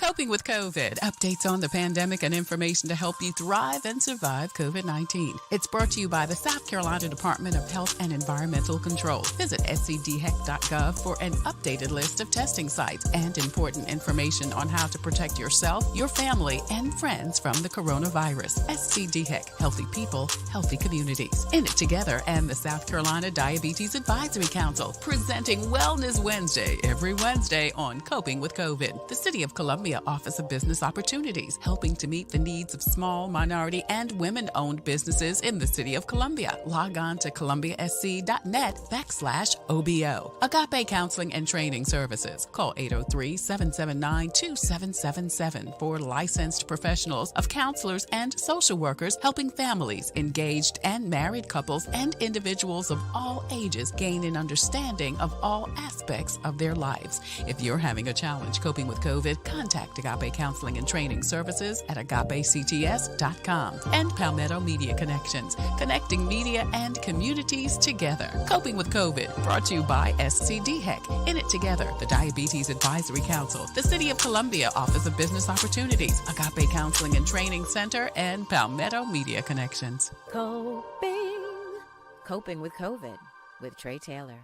Coping with COVID. Updates on the pandemic and information to help you thrive and survive COVID-19. It's brought to you by the South Carolina Department of Health and Environmental Control. Visit scdheck.gov for an updated list of testing sites and important information on how to protect yourself, your family, and friends from the coronavirus. SCDHEC. Healthy people, healthy communities. In It Together and the South Carolina Diabetes Advisory Council, presenting Wellness Wednesday every Wednesday on Coping with COVID. The City of Columbia Office of Business Opportunities, helping to meet the needs of small, minority, and women-owned businesses in the City of Columbia. Log on to columbiasc.net/OBO. Agape Counseling and Training Services. Call 803-779-2777 for licensed professionals of counselors and social workers helping families, engaged and married couples, and individuals of all ages gain an understanding of all aspects of their lives. If you're having a challenge coping with COVID, contact Agape Counseling and Training Services at agapects.com. And Palmetto Media Connections, connecting media and communities together. Coping with COVID, brought to you by SCDHEC, In It Together, the Diabetes Advisory Council, the City of Columbia Office of Business Opportunities, Agape Counseling and Training Center, and Palmetto Media Connections. Coping with COVID with Trey Taylor.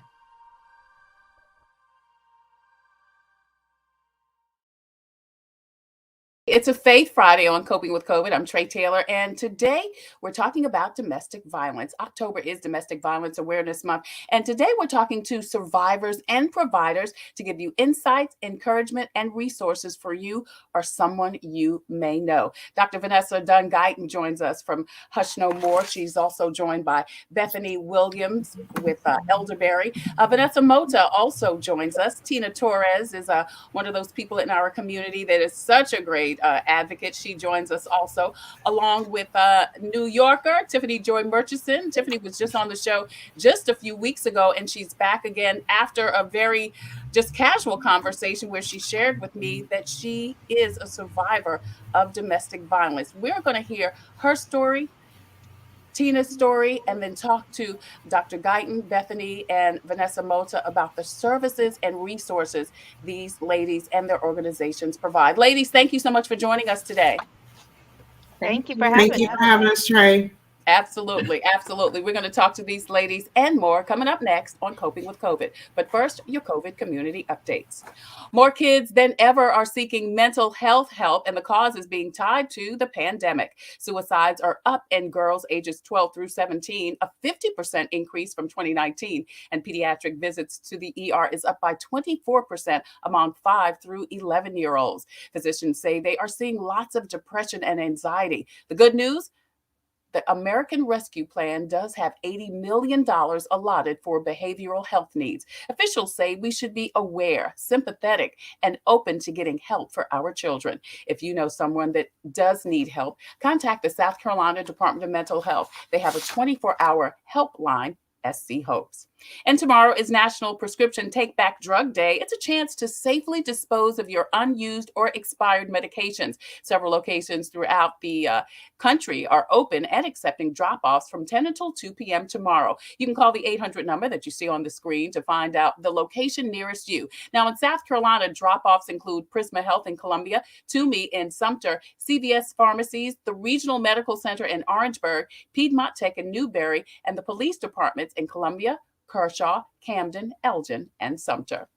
It's a Faith Friday on Coping with COVID. I'm Trey Taylor, and today we're talking about domestic violence. October is Domestic Violence Awareness Month, and today we're talking to survivors and providers to give you insights, encouragement, and resources for you or someone you may know. Dr. Vanessa Dunn-Guyton joins us from Hush No More. She's also joined by Bethany Williams with Elderberry. Vanessa Mota also joins us. Tina Torres is one of those people in our community that is such a great advocate. She joins us also, along with New Yorker Tiffany Joy Murchison. Tiffany was just on the show just a few weeks ago, and she's back again after a very just casual conversation where she shared with me that she is a survivor of domestic violence. We're going to hear her story, Tina's story, and then talk to Dr. Guyton, Bethany, and Vanessa Mota about the services and resources these ladies and their organizations provide. Ladies, thank you so much for joining us today. Thank you for having us, Trey. Absolutely. Absolutely. We're going to talk to these ladies and more coming up next on Coping with COVID. But first, your COVID community updates. More kids than ever are seeking mental health help, and the cause is being tied to the pandemic. Suicides are up in girls ages 12 through 17, a 50% increase from 2019, and pediatric visits to the ER is up by 24% among 5 through 11-year-olds. Physicians say they are seeing lots of depression and anxiety. The good news? The American Rescue Plan does have $80 million allotted for behavioral health needs. Officials say we should be aware, sympathetic, and open to getting help for our children. If you know someone that does need help, contact the South Carolina Department of Mental Health. They have a 24-hour helpline, SC Hopes. And tomorrow is National Prescription Take Back Drug Day. It's a chance to safely dispose of your unused or expired medications. Several locations throughout the country are open and accepting drop-offs from 10 until 2 p.m. tomorrow. You can call the 800 number that you see on the screen to find out the location nearest you. Now, in South Carolina, drop-offs include Prisma Health in Columbia, Toomey in Sumter, CVS Pharmacies, the Regional Medical Center in Orangeburg, Piedmont Tech in Newberry, and the police departments in Columbia, Kershaw, Camden, Elgin, and Sumter.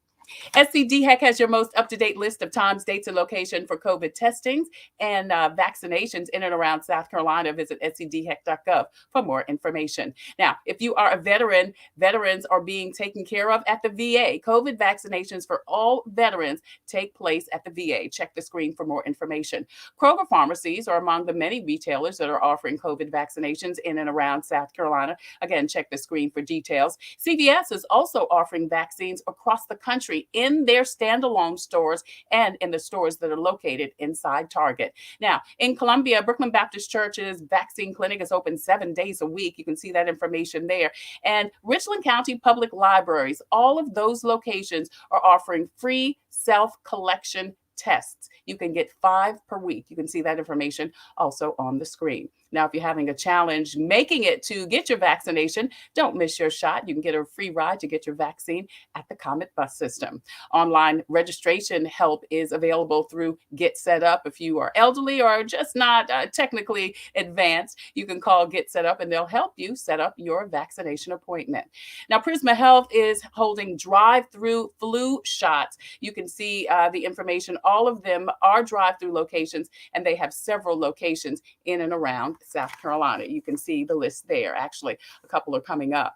SCDHEC has your most up-to-date list of times, dates, and location for COVID testings and vaccinations in and around South Carolina. Visit scdheck.gov for more information. Now, if you are a veteran, veterans are being taken care of at the VA. COVID vaccinations for all veterans take place at the VA. Check the screen for more information. Kroger pharmacies are among the many retailers that are offering COVID vaccinations in and around South Carolina. Again, check the screen for details. CVS is also offering vaccines across the country in their standalone stores and in the stores that are located inside Target. Now, in Columbia, Brooklyn Baptist Church's vaccine clinic is open 7 days a week. You can see that information there. And Richland County Public Libraries, all of those locations are offering free self-collection tests. You can get 5 per week. You can see that information also on the screen. Now, if you're having a challenge making it to get your vaccination, don't miss your shot. You can get a free ride to get your vaccine at the Comet bus system. Online registration help is available through Get Set Up. If you are elderly or just not technically advanced, you can call Get Set Up and they'll help you set up your vaccination appointment. Now, Prisma Health is holding drive-through flu shots. You can see the information. All of them are drive-through locations, and they have several locations in and around South Carolina. You can see the list there. Actually, a couple are coming up.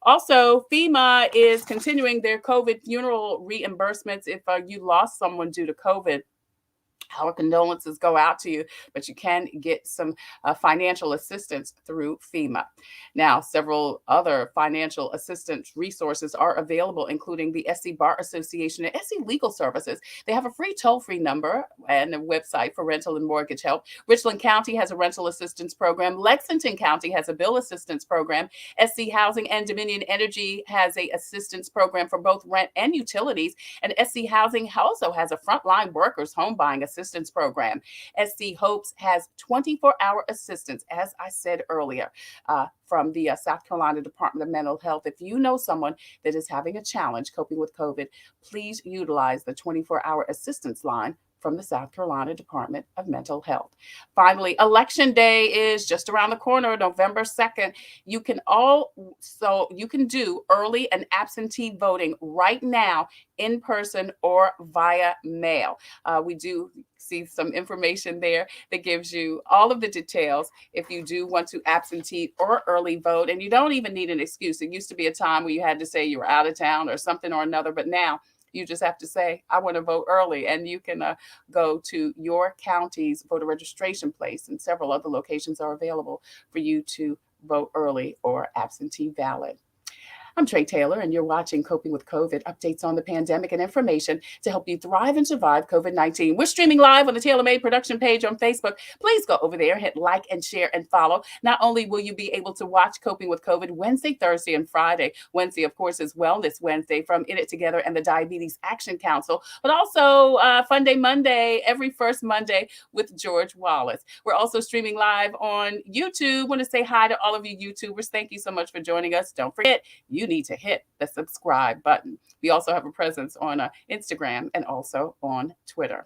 Also, FEMA is continuing their COVID funeral reimbursements. If you lost someone due to COVID, our condolences go out to you, but you can get some financial assistance through FEMA. Now, several other financial assistance resources are available, including the SC Bar Association and SC Legal Services. They have a free toll-free number and a website for rental and mortgage help. Richland County has a rental assistance program. Lexington County has a bill assistance program. SC Housing and Dominion Energy has a assistance program for both rent and utilities. And SC Housing also has a frontline workers home buying assistance program. SC Hopes has 24-hour assistance, as I said earlier, from the South Carolina Department of Mental Health. If you know someone that is having a challenge coping with COVID, please utilize the 24-hour assistance line from the South Carolina Department of Mental Health. Finally, Election Day is just around the corner, November 2nd. You can do early and absentee voting right now in person or via mail. We do see some information there that gives you all of the details if you do want to absentee or early vote. And you don't even need an excuse. It used to be a time where you had to say you were out of town or something or another, but now you just have to say, I want to vote early, and you can go to your county's voter registration place, and several other locations are available for you to vote early or absentee ballot. I'm Trey Taylor, and you're watching Coping with COVID, updates on the pandemic and information to help you thrive and survive COVID-19. We're streaming live on the Tailor Made production page on Facebook. Please go over there, hit like and share and follow. Not only will you be able to watch Coping with COVID Wednesday, Thursday, and Friday. Wednesday, of course, is Wellness Wednesday from In It Together and the Diabetes Action Council, but also Fun Day Monday, every first Monday with George Wallace. We're also streaming live on YouTube. Want to say hi to all of you YouTubers. Thank you so much for joining us. Don't forget, you need to hit the subscribe button. We also have a presence on Instagram and also on Twitter.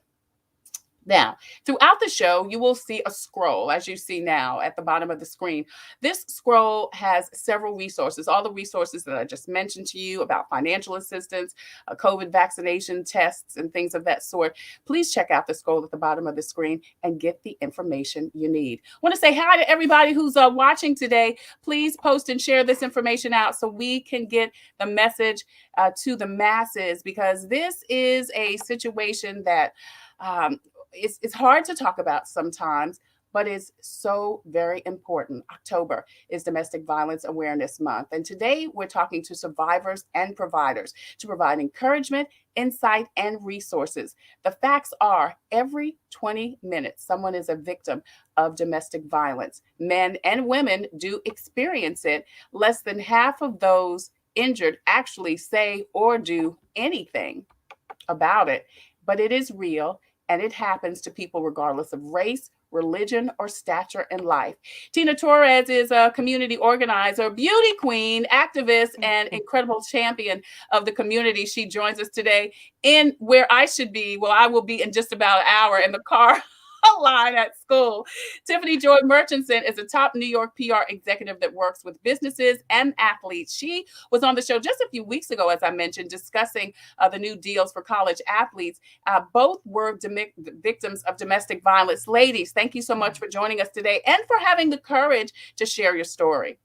Now, throughout the show, you will see a scroll, as you see now at the bottom of the screen. This scroll has several resources, all the resources that I just mentioned to you about financial assistance, COVID vaccination tests, and things of that sort. Please check out the scroll at the bottom of the screen and get the information you need. I want to say hi to everybody who's watching today. Please post and share this information out so we can get the message to the masses, because this is a situation that it's hard to talk about sometimes, but it's so very important. October is Domestic Violence Awareness Month. And today we're talking to survivors and providers to provide encouragement, insight, and resources. The facts are every 20 minutes, someone is a victim of domestic violence. Men and women do experience it. Less than half of those injured actually say or do anything about it, but it is real. And it happens to people regardless of race, religion, or stature in life. Tina Torres is a community organizer, beauty queen, activist, and incredible champion of the community. She joins us today in where I should be. Well, I will be in just about an hour in the car line at school. Tiffany Joy Murchison is a top New York PR executive that works with businesses and athletes. She was on the show just a few weeks ago, as I mentioned, discussing the new deals for college athletes. Both were victims of domestic violence. Ladies, thank you so much for joining us today and for having the courage to share your story.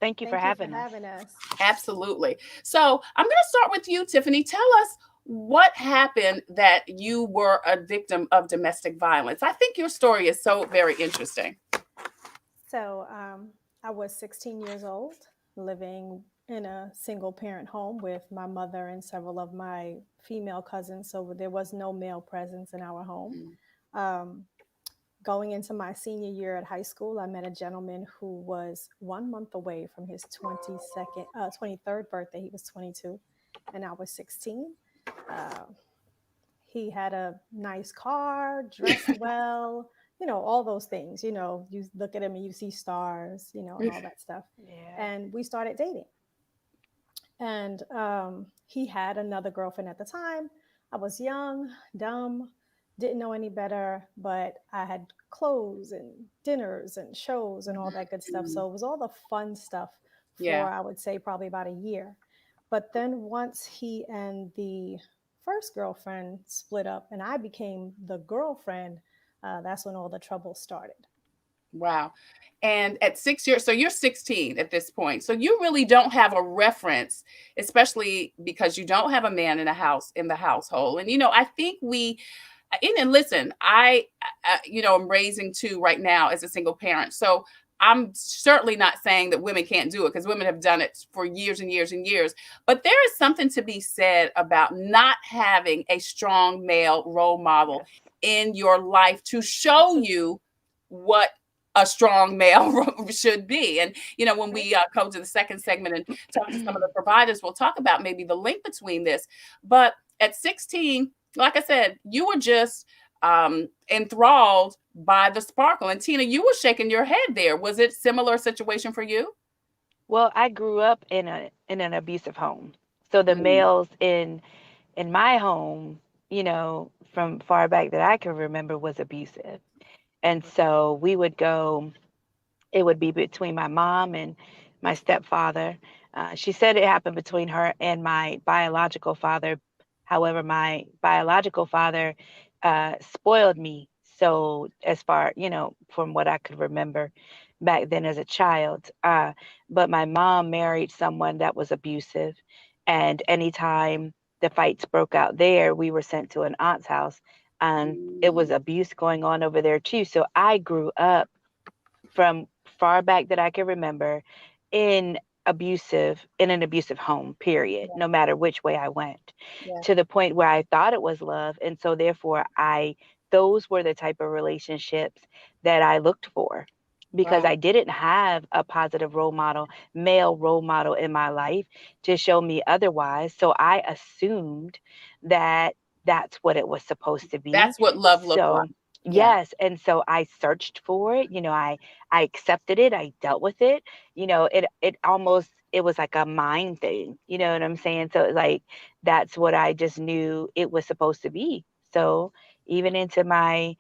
Thank you for having us. Absolutely. So I'm going to start with you, Tiffany. Tell us what happened that you were a victim of domestic violence. I think your story is so very interesting. So I was 16 years old, living in a single parent home with my mother and several of my female cousins. So there was no male presence in our home. Going into my senior year at high school, I met a gentleman who was 1 month away from his 23rd birthday. He was 22 and I was 16. He had a nice car, dressed well, all those things. You look at him and you see stars, and all that stuff. Yeah. And we started dating. And he had another girlfriend at the time. I was young, dumb, didn't know any better, but I had clothes and dinners and shows and all that good stuff. So it was all the fun stuff Yeah. for, I would say, probably about a year. But then once he and the first girlfriend split up and I became the girlfriend, that's when all the trouble started. Wow. And at 6 years, so you're 16 at this point. So you really don't have a reference, especially because you don't have a man in the household. And I think and listen, I'm raising two right now as a single parent. So I'm certainly not saying that women can't do it, because women have done it for years and years and years. But there is something to be said about not having a strong male role model in your life to show you what a strong male should be. And, when we come to the second segment and talk to some of the providers, we'll talk about maybe the link between this. But at 16, like I said, you were just enthralled by the sparkle. And Tina, you were shaking your head there. Was it similar situation for you? Well, I grew up in an abusive home. So the males in my home, from far back that I can remember, was abusive. And so we would go, it would be between my mom and my stepfather. She said it happened between her and my biological father. However, my biological father spoiled me. So as far, from what I could remember back then as a child. But my mom married someone that was abusive. And anytime the fights broke out there, we were sent to an aunt's house. And it was abuse going on over there too. So I grew up from far back that I can remember in an abusive home, period, no matter which way I went, to the point where I thought it was love. And so therefore those were the type of relationships that I looked for, because I didn't have a positive male role model in my life to show me otherwise. So I assumed that that's what it was supposed to be. That's what love looked like. Yes. And so I searched for it. I accepted it. I dealt with it. It was like a mind thing. You know what I'm saying? So that's what I just knew it was supposed to be. So even into my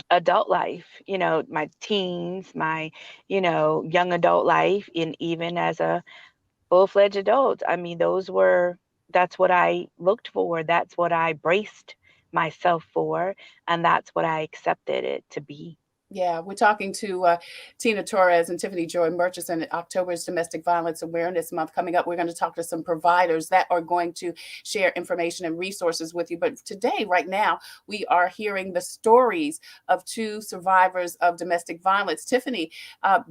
adult life, my teens, my, young adult life, and even as a full-fledged adult, I mean, that's what I looked for. That's what I braced myself for. And that's what I accepted it to be. Yeah, we're talking to Tina Torres and Tiffany Joy Murchison. October's Domestic Violence Awareness Month coming up. We're going to talk to some providers that are going to share information and resources with you. But today, right now, we are hearing the stories of two survivors of domestic violence. Tiffany,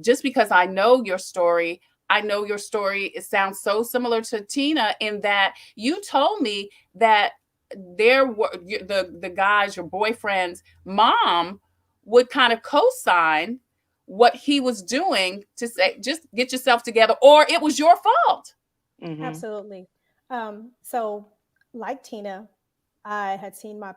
just because I know your story, it sounds so similar to Tina, in that you told me that there were the guys, your boyfriend's mom, would kind of co-sign what he was doing to say, just get yourself together, or it was your fault. Mm-hmm. Absolutely. So like Tina, I had seen my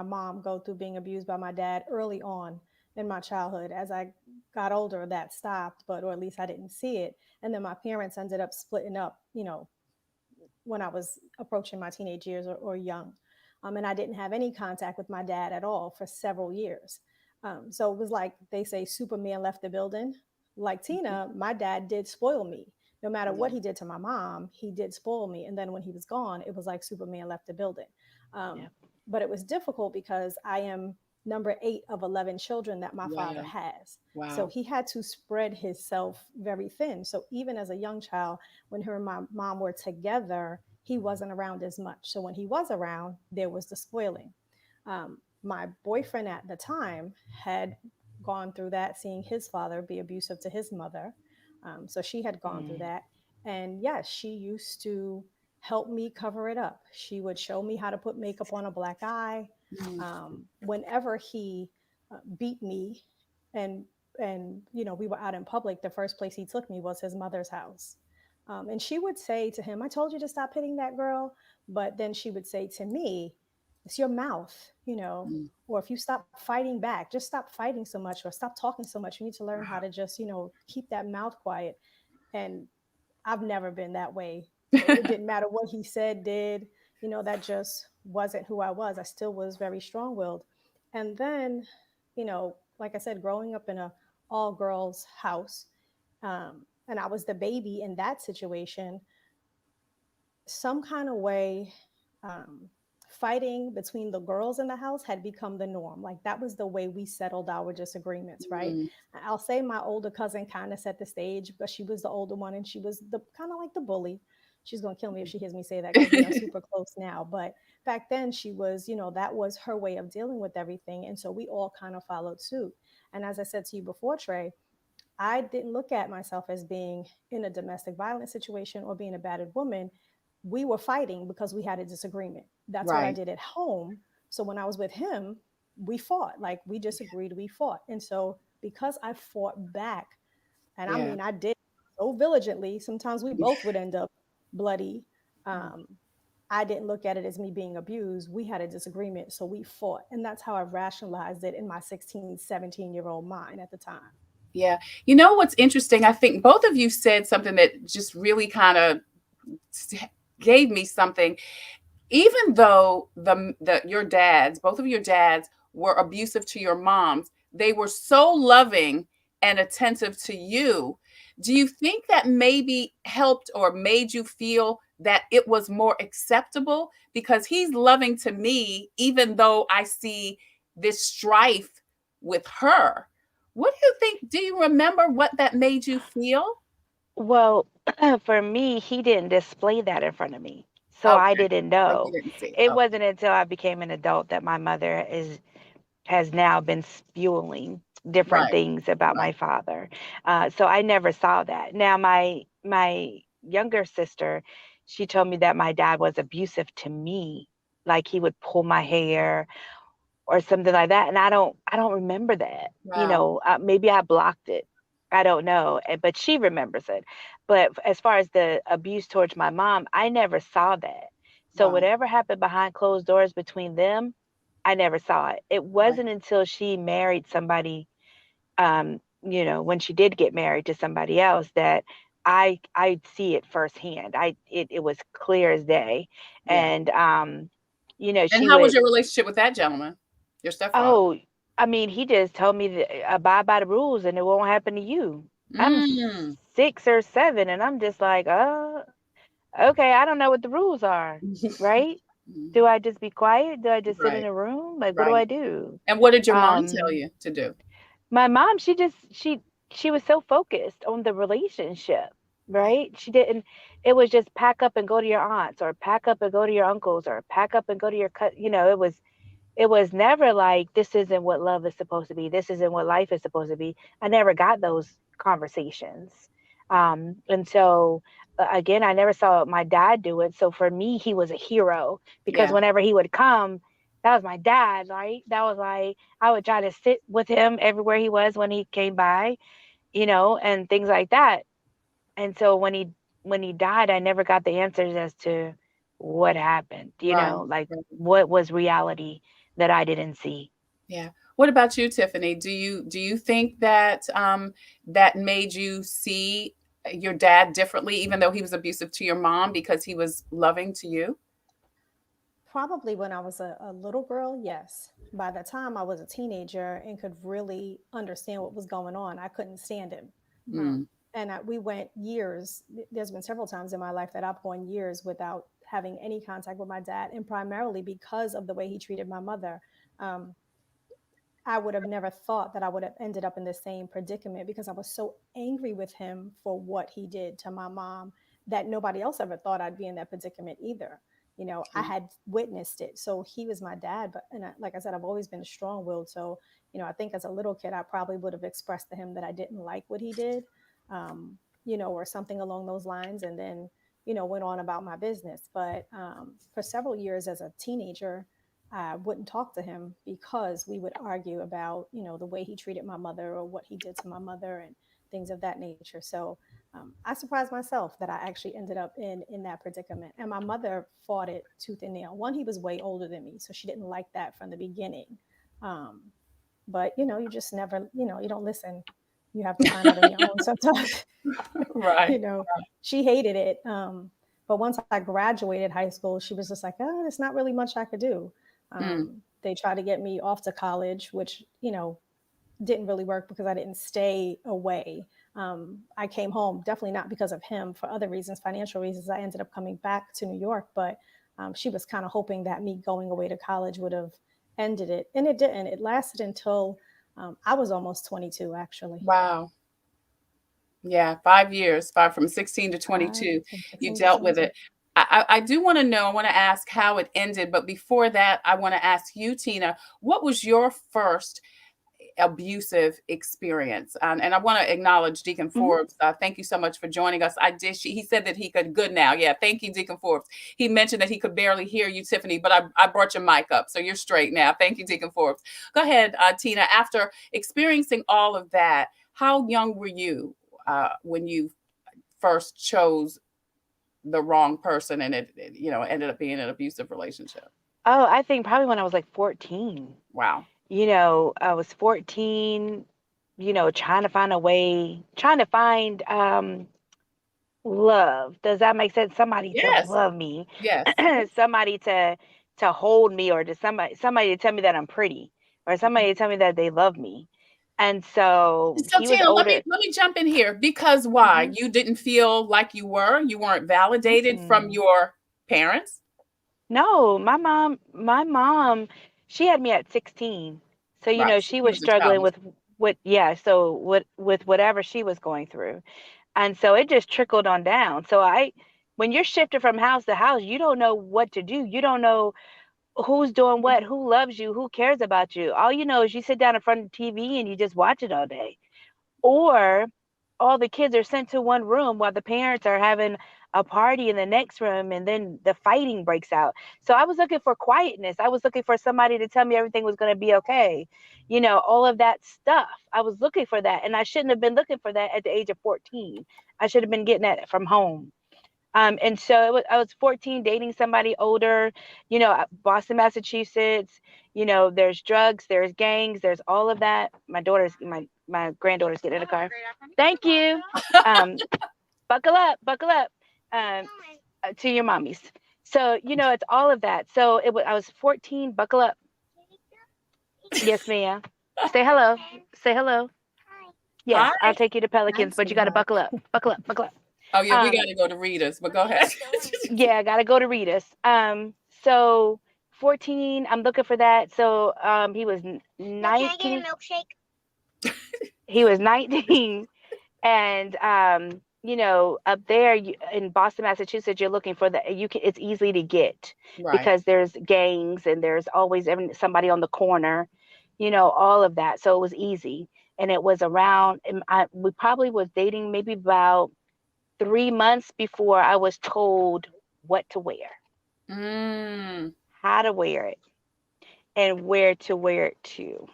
mom go through being abused by my dad early on in my childhood. As I got older, that stopped, or at least I didn't see it. And then my parents ended up splitting up, when I was approaching my teenage years or young. And I didn't have any contact with my dad at all for several years. So it was like they say, Superman left the building. Like Tina, my dad did spoil me. No matter what he did to my mom, he did spoil me. And then when he was gone, it was like Superman left the building. But it was difficult because I am number 8 of 11 children that my father has. Wow. So he had to spread himself very thin. So even as a young child, when her and my mom were together, he wasn't around as much. So when he was around, there was the spoiling. My boyfriend at the time had gone through that, seeing his father be abusive to his mother. So she had gone through that. And yes, she used to help me cover it up. She would show me how to put makeup on a black eye. Whenever he beat me and we were out in public, the first place he took me was his mother's house. And she would say to him, I told you to stop hitting that girl. But then she would say to me, it's your mouth, Mm. or if you stop fighting back, just stop fighting so much or stop talking so much. You need to learn how to just, keep that mouth quiet. And I've never been that way. It didn't matter what he said, did, that just wasn't who I was. I still was very strong willed. And then, like I said, growing up in a all girls house, and I was the baby in that situation, some kind of way, um, fighting between the girls in the house had become the norm. Like that was the way we settled our disagreements, right? Mm. I'll say my older cousin kind of set the stage because she was the older one and she was the kind of like the bully. She's going to kill me if she hears me say that because we are super close now. But back then she was, that was her way of dealing with everything. And so we all kind of followed suit. And as I said to you before, Trey, I didn't look at myself as being in a domestic violence situation or being a battered woman. We were fighting because we had a disagreement. That's what I Right. did at home. So when I was with him, we fought. Like we disagreed, we fought. And so because I fought back, and I Yeah. mean, I did so diligently, sometimes we both would end up bloody. Um, I didn't look at it as me being abused. We had a disagreement, so we fought. And that's how I rationalized it in my 16, 17-year-old mind at the time. Yeah. You know what's interesting? I think both of you said something that just really kind of gave me something. Even though your dads, both of your dads, were abusive to your moms, they were so loving and attentive to you. Do you think that maybe helped or made you feel that it was more acceptable because he's loving to me, even though I see this strife with her? What do you think? Do you remember what that made you feel? Well, for me, he didn't display that in front of me. So I Okay. didn't So you know. didn't see. It Oh, wasn't until I became an adult that my mother has now been spewing different right, things about right. my father. So I never saw that. Now my younger sister, she told me that my dad was abusive to me, like he would pull my hair or something like that, and I don't remember that. Wow. Maybe I blocked it. I don't know, but she remembers it. But as far as the abuse towards my mom, I never saw that. So Wow. whatever happened behind closed doors between them, I never saw it. It Right. wasn't until she married somebody, when she did get married to somebody else, that I see it firsthand. It was clear as day. Yeah. And And she how was would. your relationship with that gentleman? Your stepfather? Oh, I mean, he just told me to abide by the rules and it won't happen to you. I'm Mm. 6 or 7, and I'm just like, okay, I don't know what the rules are, right? Do Mhm. I just be quiet? Do I just sit in Right, a room? Like, what do right. I do? And what did your mom tell Um, you to do? my mom, she was so focused on the relationship, Right, right? She didn't. It was just pack up and go to your aunts, or pack up and go to your uncles, or pack up and go to your cut. It was never like, this isn't what love is supposed to be. This isn't what life is supposed to be. I never got those conversations. And so, again, I never saw my dad do it. So for me, he was a hero because yeah. whenever he would come, that was my dad, right? That was like, I would try to sit with him everywhere he was when he came by, and things like that. And so when he died, I never got the answers as to what happened, Right, like right. what was reality that I didn't see. Yeah. What about you, Tiffany? Do you think that that made you see your dad differently, even though he was abusive to your mom because he was loving to you? Probably when I was a little girl, yes. By the time I was a teenager and could really understand what was going on, I couldn't stand him. Mm. We went years. There's been several times in my life that I've gone years without having any contact with my dad, and primarily because of the way he treated my mother. Um, I would have never thought that I would have ended up in the same predicament because I was so angry with him for what he did to my mom that nobody else ever thought I'd be in that predicament either. I Okay. had witnessed it. So he was my dad, but like I said, I've always been strong-willed. So, I think as a little kid, I probably would have expressed to him that I didn't like what he did, or something along those lines, and then, went on about my business. But for several years as a teenager, I wouldn't talk to him because we would argue about, the way he treated my mother or what he did to my mother and things of that nature. So I surprised myself that I actually ended up in that predicament. And my mother fought it tooth and nail. One, he was way older than me, so she didn't like that from the beginning. But you just never, you don't listen. You have to find out on your own sometimes. Right. She hated it. But once I graduated high school, she was just like, oh, there's not really much I could do. They tried to get me off to college, which, didn't really work because I didn't stay away. I came home, definitely not because of him, for other reasons, financial reasons. I ended up coming back to New York, but she was kind of hoping that me going away to college would have ended it. And it didn't. It lasted until I was almost 22, actually. Wow. Yeah, 5 years, from 16 to 22, you dealt with it. I do want to know, I want to ask how it ended, but before that, I want to ask you, Tina, what was your first abusive experience? And I want to acknowledge Deacon Forbes. Thank you so much for joining us. He said that he could, good now. Yeah, thank you, Deacon Forbes. He mentioned that he could barely hear you, Tiffany, but I brought your mic up, so you're straight now. Thank you, Deacon Forbes. Go ahead, Tina. After experiencing all of that, how young were you when you first chose the wrong person and it ended up being an abusive relationship? Oh, I think probably when I was like 14. Wow. I was 14, trying to find a way, trying to find love. Does that make sense? Somebody Yes. to love me. Yes. Somebody to hold me, or to somebody to tell me that I'm pretty, or somebody to tell me that they love me. And so he was Tina, older. let me jump in here, because why? You didn't feel like you weren't validated from your parents? No, my mom, she had me at 16. So, Right. she was struggling with whatever she was going through. And so it just trickled on down. So when you're shifted from house to house, you don't know what to do. You don't know who's doing what, who loves you, who cares about you. All you know is you sit down in front of the TV and you just watch it all day. Or all the kids are sent to one room while the parents are having a party in the next room, and then the fighting breaks out. So I was looking for quietness. I was looking for somebody to tell me everything was going to be okay. All of that stuff. I was looking for that, and I shouldn't have been looking for that at the age of 14. I should have been getting that from home. And so I was 14, dating somebody older, Boston, Massachusetts. There's drugs, there's gangs, there's all of that. My granddaughter's getting in the car. Thank you. Buckle up. To your mommies. So, it's all of that. So I was 14, buckle up. Yes, ma'am. Say hello. Yes, Hi. I'll take you to Pelicans, but you got to buckle up. Oh yeah, we got to go to Rita's, but go ahead. Yeah, I got to go to Rita's. So 14, I'm looking for that. So he was 19. Can I get a milkshake? He was 19, and up there in Boston, Massachusetts, you're looking for it's easy to get, right, because there's gangs and there's always somebody on the corner, all of that. So it was easy, and it was around. We probably was dating maybe about 3 months before I was told what to wear, how to wear it, and where to wear it to.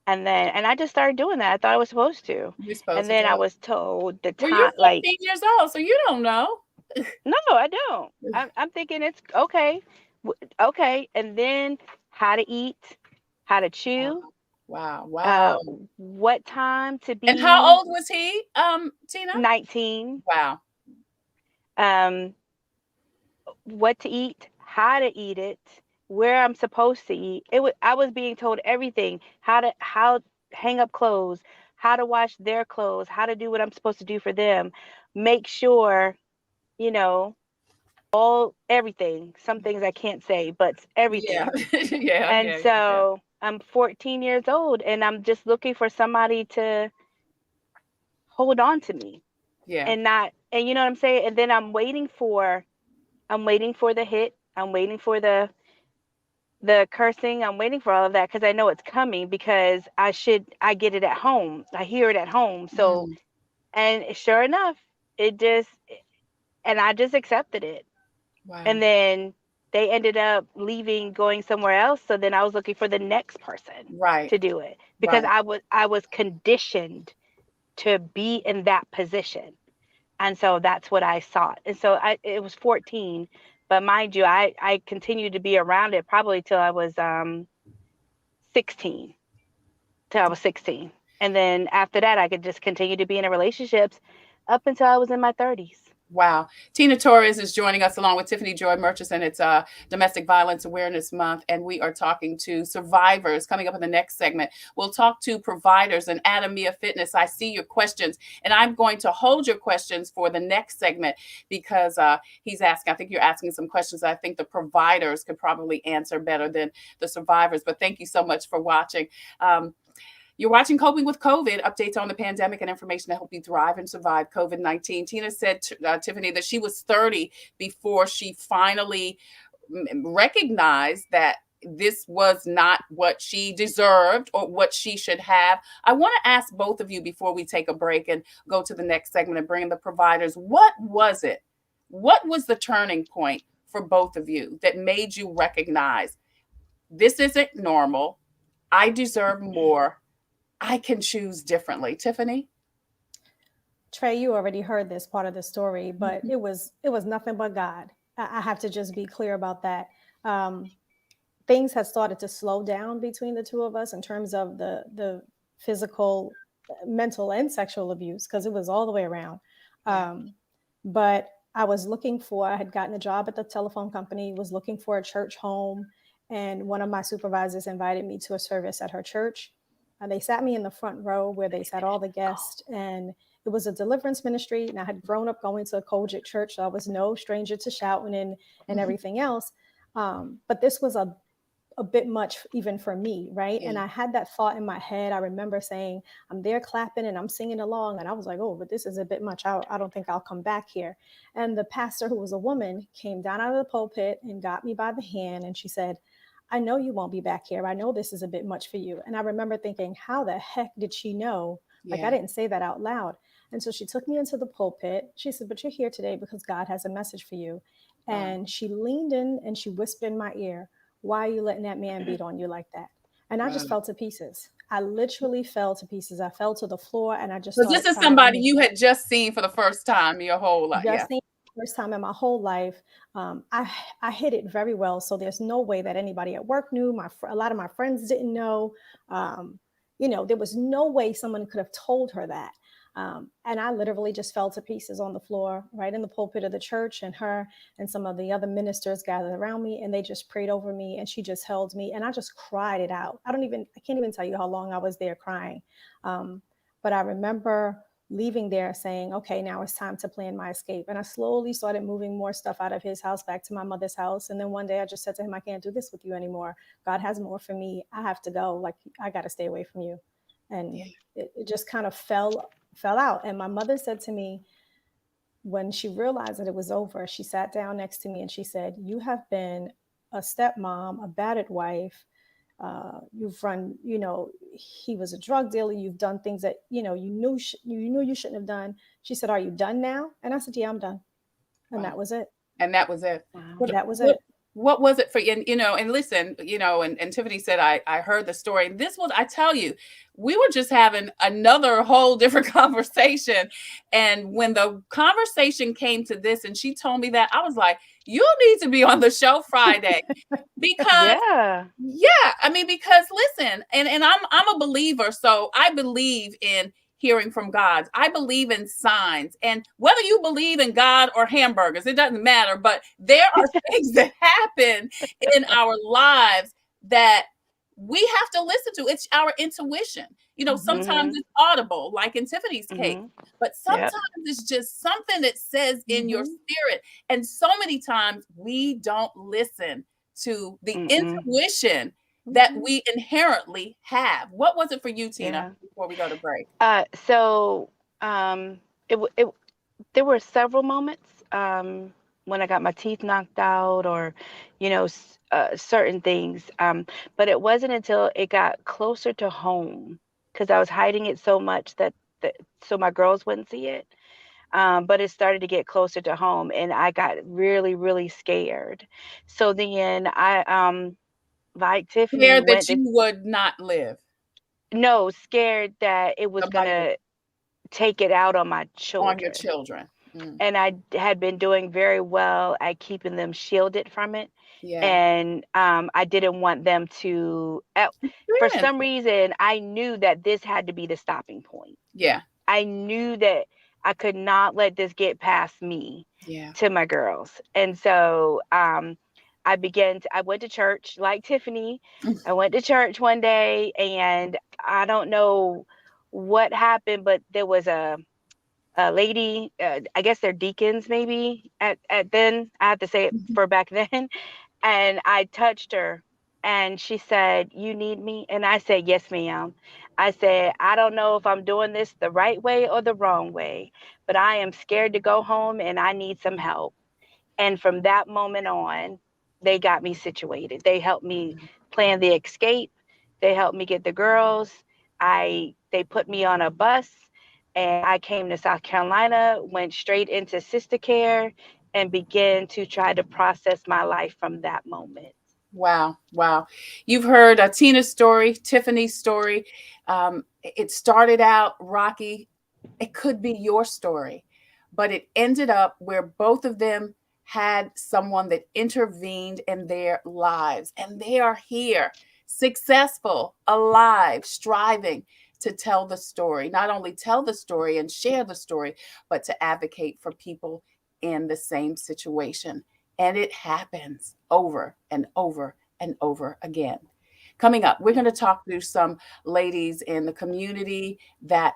And I just started doing that. I thought I was supposed to. And then I was told the time. Well, you're 15 years old, so you don't know. No, I don't. I'm thinking it's okay. Okay. And then how to eat, how to chew. Wow. What time to be. And how old was he, Tina? 19. Wow. What to eat, how to eat it, where I'm supposed to eat. I was being told everything, how hang up clothes, how to wash their clothes, how to do what I'm supposed to do for them. Make sure, everything. Some things I can't say, but everything. Yeah. So I'm 14 years old, and I'm just looking for somebody to hold on to me. Yeah. And you know what I'm saying? And then I'm waiting for the hit. I'm waiting for the cursing. I'm waiting for all of that because I know it's coming, because I get it at home. I hear it at home. So, and sure enough, I just accepted it. Wow. And then they ended up leaving, going somewhere else. So then I was looking for the next person to do it, because I was conditioned to be in that position. And so that's what I sought. And so it was 14, but mind you, I continued to be around it probably till I was 16, till I was 16. And then after that, I could just continue to be in relationships up until I was in my 30s. Wow. Tina Torres is joining us along with Tiffany Joy Murchison. It's Domestic Violence Awareness Month, and we are talking to survivors. Coming up in the next segment, we'll talk to providers and Adamia Fitness. I see your questions, and I'm going to hold your questions for the next segment because he's asking, I think you're asking some questions I think the providers could probably answer better than the survivors. But thank you so much for watching. You're watching Coping with COVID, updates on the pandemic and information to help you thrive and survive COVID-19. Tina said, Tiffany, that she was 30 before she finally recognized that this was not what she deserved or what she should have. I want to ask both of you before we take a break and go to the next segment and bring in the providers. What was it? What was the turning point for both of you that made you recognize this isn't normal? I deserve more. I can choose differently. Tiffany? Trey, you already heard this part of the story, but it was nothing but God. I have to just be clear about that. Things had started to slow down between the two of us in terms of the physical, mental, and sexual abuse, because it was all the way around. But I had gotten a job at the telephone company, was looking for a church home, and one of my supervisors invited me to a service at her church. They sat me in the front row where they sat all the guests, and it was a deliverance ministry. And I had grown up going to a Kojic church, so I was no stranger to shouting and everything else. But this was a bit much even for me, right? And I had that thought in my head. I remember saying, I'm there clapping and I'm singing along. And I was like, oh, but this is a bit much. I don't think I'll come back here. And the pastor, who was a woman, came down out of the pulpit and got me by the hand. And she said, I know you won't be back here. I know this is a bit much for you. And I remember thinking, how the heck did she know? Like, I didn't say that out loud. And so she took me into the pulpit. She said, but you're here today because God has a message for you. And she leaned in and she whispered in my ear, why are you letting that man beat on you like that? And I just fell to pieces. I literally fell to pieces. I fell to the floor and I just So this is somebody you had just seen for the first time your whole life. First time in my whole life. I hid it very well, so there's no way that anybody at work knew. A lot of my friends didn't know. There was no way someone could have told her that. And I literally just fell to pieces on the floor, right in the pulpit of the church, and her and some of the other ministers gathered around me, and they just prayed over me, and she just held me, and I just cried it out. I can't even tell you how long I was there crying. But I remember leaving there saying, okay, now it's time to plan my escape. And I slowly started moving more stuff out of his house back to my mother's house. And then one day I just said to him, I can't do this with you anymore. God has more for me. I have to go. Like, I got to stay away from you. And it just kind of fell out. And my mother said to me, when she realized that it was over, she sat down next to me and she said, you have been a stepmom, a battered wife. You've run, he was a drug dealer. You've done things that, you knew you shouldn't have done. She said, are you done now? And I said, yeah, I'm done. And that was it. And that was it. Wow. That was it. What was it for you? And listen, and Tiffany said, I heard the story. And this was, I tell you, we were just having another whole different conversation. And when the conversation came to this and she told me that, I was like, you need to be on the show Friday because because listen, and I'm a believer. So I believe in hearing from God. I believe in signs, and whether you believe in God or hamburgers, it doesn't matter. But there are things that happen in our lives that we have to listen to. It's our intuition. Sometimes it's audible, like in Tiffany's case, but sometimes it's just something that says in your spirit. And so many times we don't listen to the intuition that we inherently have. What was it for you, Tina, before we go to break? There were several moments when I got my teeth knocked out or, certain things. But it wasn't until it got closer to home, because I was hiding it so much that so my girls wouldn't see it. But it started to get closer to home and I got really, really scared. So then I, like Tiffany, scared that you would not live. No, scared that it was going to take it out on my children. On your children. And I had been doing very well at keeping them shielded from it. Yeah. And I didn't want them to, for some reason, I knew that this had to be the stopping point. Yeah. I knew that I could not let this get past me to my girls. And so I went to church like Tiffany. I went to church one day, and I don't know what happened, but there was a lady, I guess they're deacons maybe at then, I have to say it for back then. And I touched her, and she said, "You need me?" And I said, "Yes, ma'am." I said, "I don't know if I'm doing this the right way or the wrong way, but I am scared to go home and I need some help." And from that moment on, they got me situated. They helped me plan the escape. They helped me get the girls. They put me on a bus, and I came to South Carolina, went straight into sister care, and began to try to process my life from that moment. Wow. Wow. You've heard Tina's story, Tiffany's story. It started out rocky. It could be your story, but it ended up where both of them had someone that intervened in their lives, and they are here, successful, alive, striving to tell the story, not only tell the story and share the story, but to advocate for people in the same situation. And it happens over and over and over again. Coming up, we're going to talk to some ladies in the community that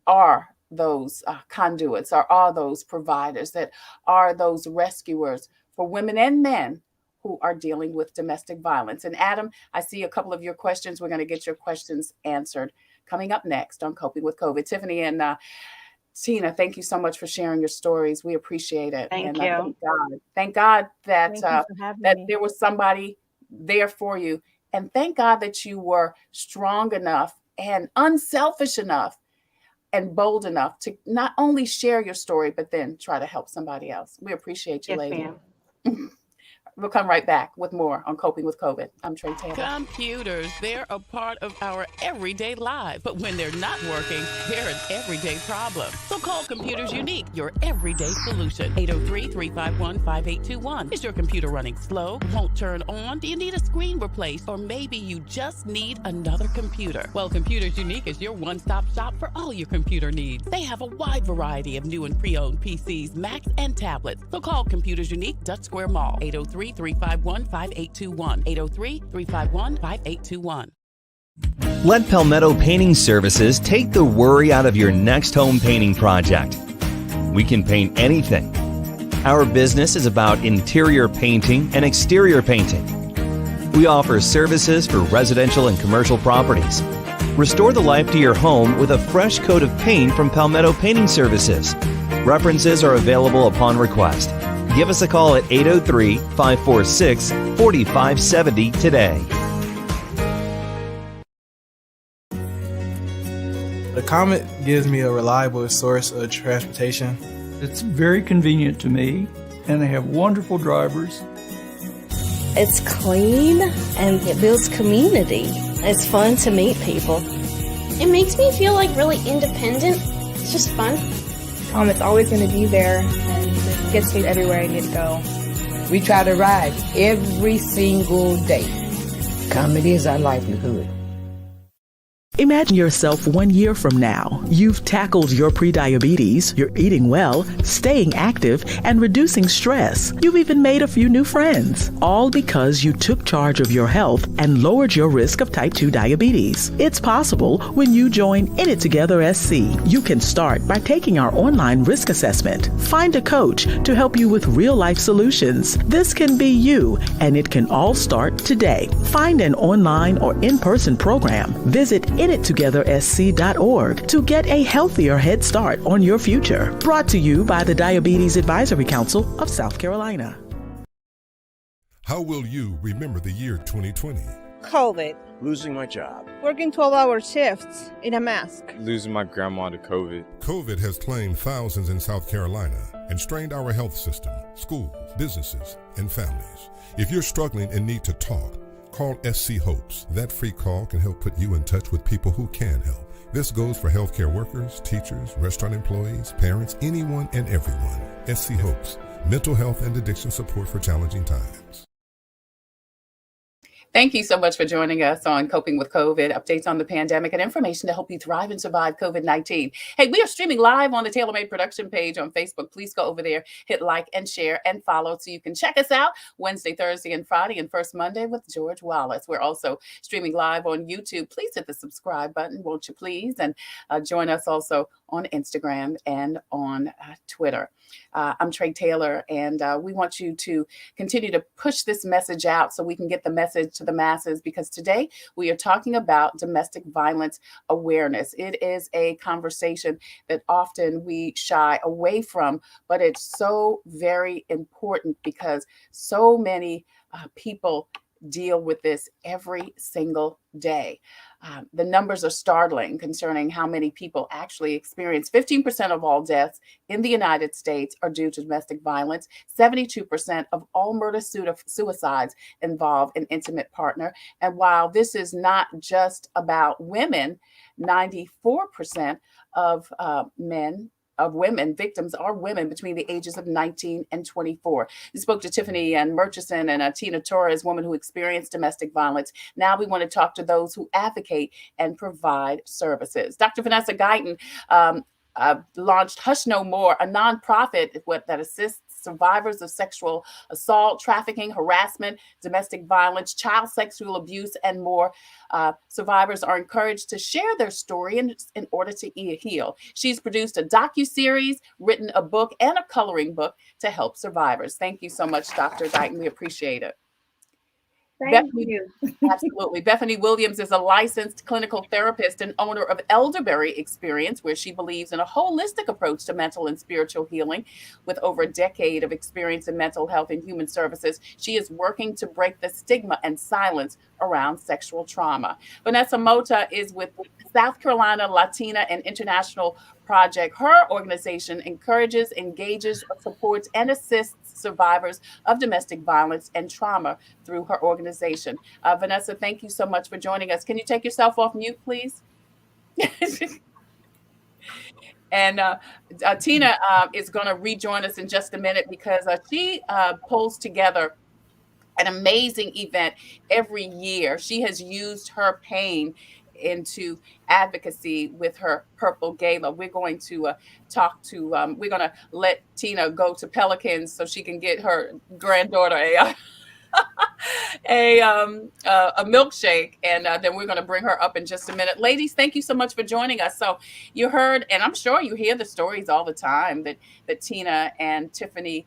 are those conduits, or are those providers, that are those rescuers for women and men who are dealing with domestic violence. And Adam, I see a couple of your questions. We're going to get your questions answered coming up next on Coping with COVID. Tiffany and Tina, thank you so much for sharing your stories. We appreciate it. Thank you. Thank God that that there was somebody there for you. And thank God that you were strong enough and unselfish enough and bold enough to not only share your story, but then try to help somebody else. We appreciate you, lady. Ma'am. We'll come right back with more on Coping with COVID. I'm Trey Taylor. Computers, they're a part of our everyday lives. But when they're not working, they're an everyday problem. So call Computers Unique, your everyday solution. 803-351-5821. Is your computer running slow? Won't turn on? Do you need a screen replaced? Or maybe you just need another computer? Well, Computers Unique is your one-stop shop for all your computer needs. They have a wide variety of new and pre-owned PCs, Macs, and tablets. So call Computers Unique, Dutch Square Mall, 803-351-5821. 803-351-5821. Let Palmetto Painting Services take the worry out of your next home painting project. We can paint anything. Our business is about interior painting and exterior painting. We offer services for residential and commercial properties. Restore the life to your home with a fresh coat of paint from Palmetto Painting Services. References are available upon request. Give us a call at 803-546-4570 today. The Comet gives me a reliable source of transportation. It's very convenient to me, and they have wonderful drivers. It's clean and it builds community. It's fun to meet people. It makes me feel like really independent. It's just fun. It's always going to be there and it gets me everywhere I need to go. We try to ride every single day. Comedy is our livelihood. Imagine yourself 1 year from now. You've tackled your prediabetes, you're eating well, staying active, and reducing stress. You've even made a few new friends, all because you took charge of your health and lowered your risk of type 2 diabetes. It's possible when you join In It Together SC. You can start by taking our online risk assessment. Find a coach to help you with real-life solutions. This can be you, and it can all start today. Find an online or in-person program. Visit InItTogetherSC.org to get a healthier head start on your future. Brought to you by the Diabetes Advisory Council of South Carolina. How will you remember the year 2020? COVID. Losing my job. Working 12-hour shifts in a mask. Losing my grandma to COVID. COVID has claimed thousands in South Carolina and strained our health system, schools, businesses, and families. If you're struggling and need to talk, call SC Hopes. That free call can help put you in touch with people who can help. This goes for healthcare workers, teachers, restaurant employees, parents, anyone and everyone. SC Hopes, mental health and addiction support for challenging times. Thank you so much for joining us on Coping with COVID, updates on the pandemic and information to help you thrive and survive COVID-19. Hey, we are streaming live on the Tailor Made production page on Facebook. Please go over there, hit like and share and follow so you can check us out Wednesday, Thursday, and Friday, and First Monday with George Wallace. We're also streaming live on YouTube. Please hit the subscribe button, won't you please? And join us also on Instagram and on Twitter. I'm Trey Taylor, and we want you to continue to push this message out so we can get the message to the masses, because today we are talking about domestic violence awareness. It is a conversation that often we shy away from, but it's so very important because so many people deal with this every single day. The numbers are startling concerning how many people actually experience. 15% of all deaths in the United States are due to domestic violence. 72% of all murder suicides involve an intimate partner. And while this is not just about women, 94% of women victims are women between the ages of 19 and 24. We spoke to Tiffany and Murchison and Tina Torres, women who experienced domestic violence. Now we want to talk to those who advocate and provide services. Dr. Vanessa Guyton launched Hush No More, a nonprofit that assists survivors of sexual assault, trafficking, harassment, domestic violence, child sexual abuse, and more. Survivors are encouraged to share their story in order to heal. She's produced a docuseries, written a book, and a coloring book to help survivors. Thank you so much, Dr. Guyton. We appreciate it. Thank you. Absolutely. Bethany Williams is a licensed clinical therapist and owner of Elderberry Experience, where she believes in a holistic approach to mental and spiritual healing. With over a decade of experience in mental health and human services, she is working to break the stigma and silence around sexual trauma. Vanessa Mota is with South Carolina Latina and International Project. Her organization encourages, engages, supports, and assists survivors of domestic violence and trauma through her organization. Vanessa, thank you so much for joining us. Can you take yourself off mute, please? And Tina is going to rejoin us in just a minute because she pulls together an amazing event every year. She has used her pain into advocacy with her Purple Gala. We're going to we're going to let Tina go to Pelicans so she can get her granddaughter a milkshake, and then we're going to bring her up in just a minute. Ladies, thank you so much for joining us. So you heard, and I'm sure you hear the stories all the time that Tina and Tiffany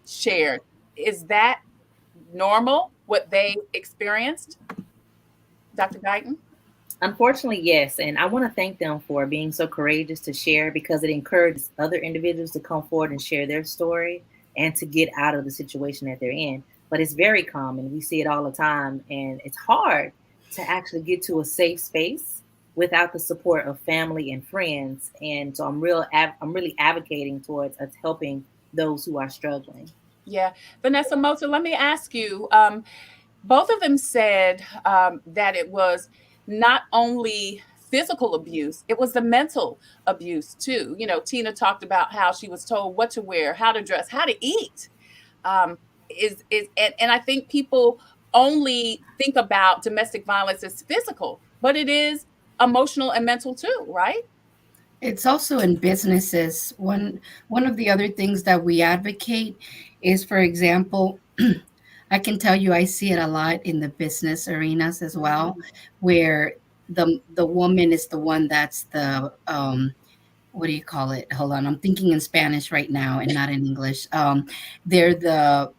shared. Is that normal, what they experienced? Dr. Guyton? Unfortunately, yes. And I want to thank them for being so courageous to share, because it encourages other individuals to come forward and share their story and to get out of the situation that they're in. But it's very common. We see it all the time. And it's hard to actually get to a safe space without the support of family and friends. And so I'm really advocating towards us helping those who are struggling. Yeah. Vanessa Mota, let me ask you, both of them said that it was not only physical abuse, it was the mental abuse too. You know, Tina talked about how she was told what to wear, how to dress, how to eat. And I think people only think about domestic violence as physical, but it is emotional and mental too, right? It's also in businesses. One of the other things that we advocate is, for example, I can tell you I see it a lot in the business arenas as well, where the woman is the one that's the what do you call it? Hold on, I'm thinking in Spanish right now and not in English. They're the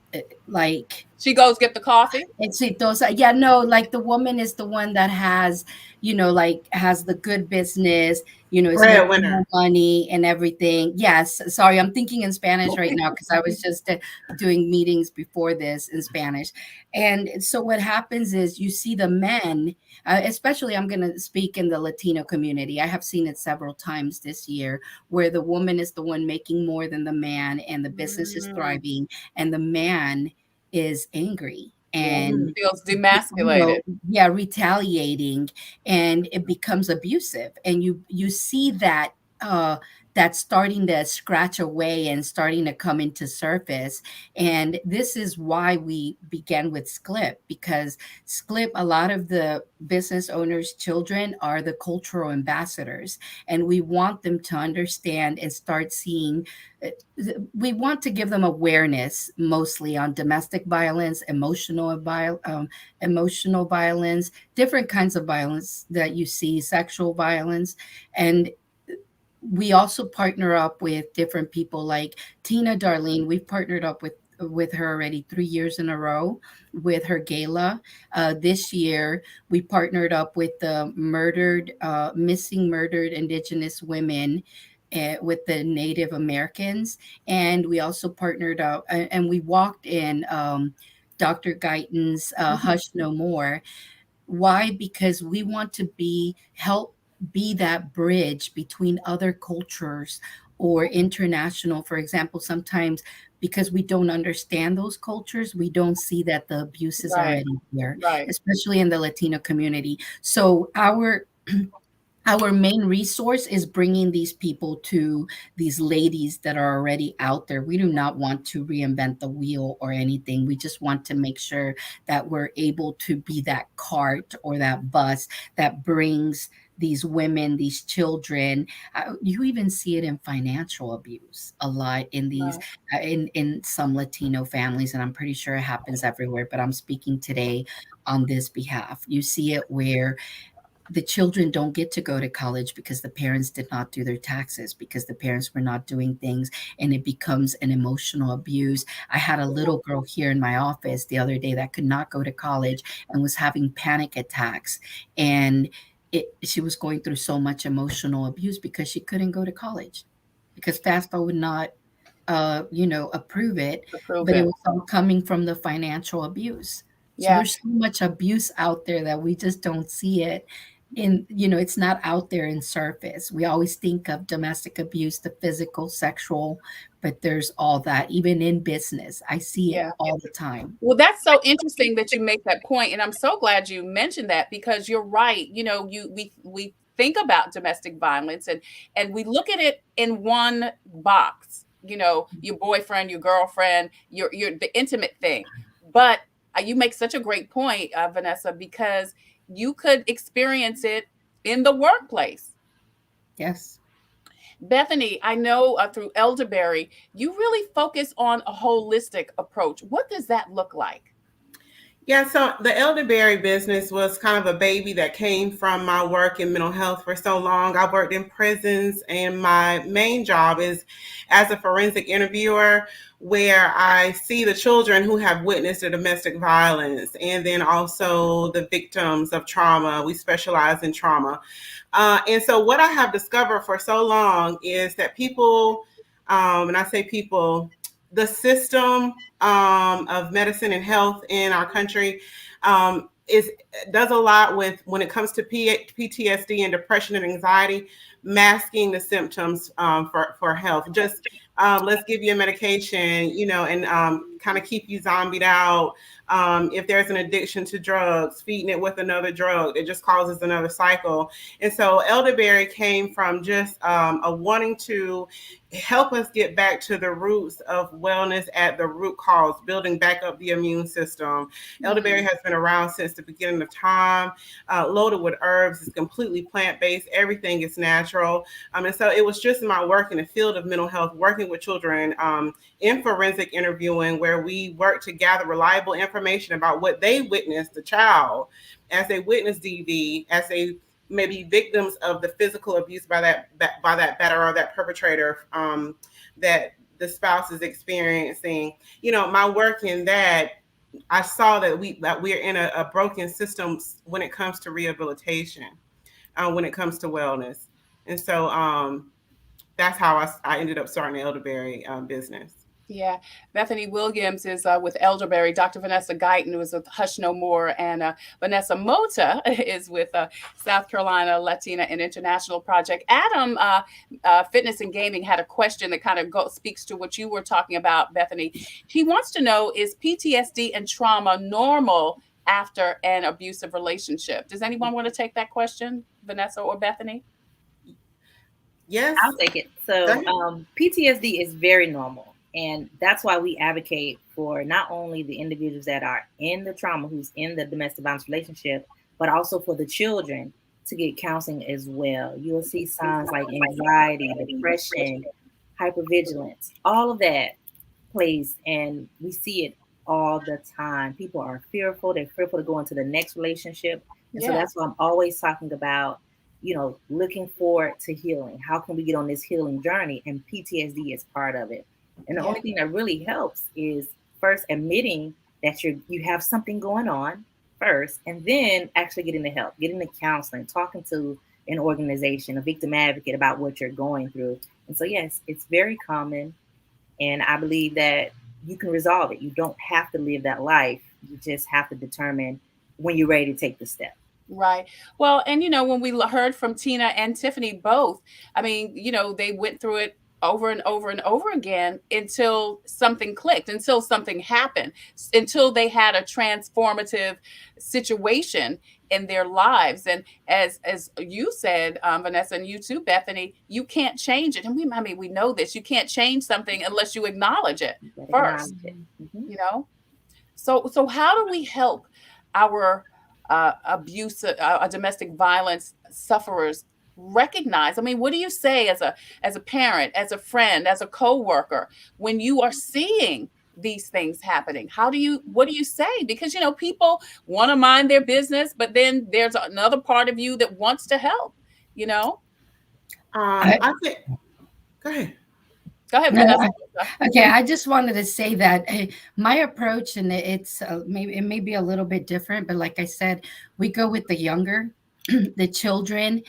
like she goes get the coffee. Exitosa. Yeah, no, like the woman is the one that has, like has the good business, is making more money and everything. Yes, sorry, I'm thinking in Spanish right now because I was just doing meetings before this in Spanish. And so what happens is you see the men, especially I'm going to speak in the Latino community. I have seen it several times this year where the woman is the one making more than the man and the business is thriving and the man is angry and feels demasculated. retaliating, and it becomes abusive, and you see that that's starting to scratch away and starting to come into surface. And this is why we began with SCLIP, because SCLIP, a lot of the business owners' children are the cultural ambassadors, and we want them to understand and start seeing. We want to give them awareness mostly on domestic violence, emotional violence, different kinds of violence that you see, sexual violence. And we also partner up with different people like Tina Darlene. We've partnered up with her already 3 years in a row with her gala. This year, we partnered up with the murdered Indigenous women with the Native Americans. And we also partnered up and we walked in Dr. Guyton's Hush No More. Why? Because we want to help be that bridge between other cultures or international. For example, sometimes because we don't understand those cultures, we don't see that the abuse is already there, especially in the Latino community. So our main resource is bringing these people to these ladies that are already out there. We do not want to reinvent the wheel or anything. We just want to make sure that we're able to be that cart or that bus that brings these women, these children. You even see it in financial abuse a lot in these, in some Latino families, and I'm pretty sure it happens everywhere, but I'm speaking today on this behalf. You see it where the children don't get to go to college because the parents did not do their taxes, because the parents were not doing things, and it becomes an emotional abuse. I had a little girl here in my office the other day that could not go to college and was having panic attacks, and she was going through so much emotional abuse because she couldn't go to college because FAFSA would not approve it, but it was all coming from the financial abuse. So there's so much abuse out there that we just don't see it it's not out there in surface. We always think of domestic abuse, the physical, sexual, but there's all that, even in business. I see it all the time. Well, that's so interesting that you make that point, and I'm so glad you mentioned that, because you're right. We think about domestic violence and we look at it in one box. Your boyfriend, your girlfriend, your the intimate thing. But you make such a great point, Vanessa, because you could experience it in the workplace. Yes. Bethany, I know through Elderberry, you really focus on a holistic approach. What does that look like? Yeah, so the Elderberry business was kind of a baby that came from my work in mental health for so long. I worked in prisons, and my main job is as a forensic interviewer, where I see the children who have witnessed the domestic violence and then also the victims of trauma. We specialize in trauma. And so what I have discovered for so long is that people, and I say people, the system of medicine and health in our country does a lot with, when it comes to PTSD and depression and anxiety, masking the symptoms for health. Just let's give you a medication, and kind of keep you zombied out. If there's an addiction to drugs, feeding it with another drug, it just causes another cycle. And so Elderberry came from just a wanting to help us get back to the roots of wellness at the root cause, building back up the immune system. Mm-hmm. Elderberry has been around since the beginning of time, loaded with herbs. It's completely plant-based. Everything is natural. And so it was just my work in the field of mental health, working with children in forensic interviewing, where we work to gather reliable information about what they witnessed, the child, as they witnessed DV, as they may be victims of the physical abuse by that batterer or that perpetrator that the spouse is experiencing. My work in that, I saw that we're in a broken system when it comes to rehabilitation, when it comes to wellness. And so that's how I ended up starting the Elderberry business. Yeah, Bethany Williams is with Elderberry. Dr. Vanessa Guyton was with Hush No More, and Vanessa Mota is with South Carolina Latina and International Project. Adam, Fitness and Gaming, had a question that kind of speaks to what you were talking about, Bethany. He wants to know, is PTSD and trauma normal after an abusive relationship? Does anyone want to take that question, Vanessa or Bethany? Yes. I'll take it. So PTSD is very normal. And that's why we advocate for not only the individuals that are in the trauma, who's in the domestic violence relationship, but also for the children to get counseling as well. You will see signs like anxiety, depression, hypervigilance, all of that plays, and we see it all the time. People are fearful. They're fearful to go into the next relationship. And so that's why I'm always talking about, looking forward to healing. How can we get on this healing journey? And PTSD is part of it. And the only thing that really helps is first admitting that you have something going on first, and then actually getting the help, getting the counseling, talking to an organization, a victim advocate about what you're going through. And so, yes, it's very common. And I believe that you can resolve it. You don't have to live that life. You just have to determine when you're ready to take the step. Right. Well, and when we heard from Tina and Tiffany both, I mean, they went through it over and over and over again until something clicked, until something happened, until they had a transformative situation in their lives. And as you said, Vanessa, and you too, Bethany, you can't change it. And we know this. You can't change something unless you acknowledge it first. So how do we help our domestic violence sufferers recognize? I mean, what do you say as a parent, as a friend, as a coworker, when you are seeing these things happening? What do you say? Because people want to mind their business, but then there's another part of you that wants to help. I think. Go ahead. Go ahead, Vanessa. Okay, I just wanted to say that my approach, and it's maybe it may be a little bit different, but like I said, we go with the younger, the children,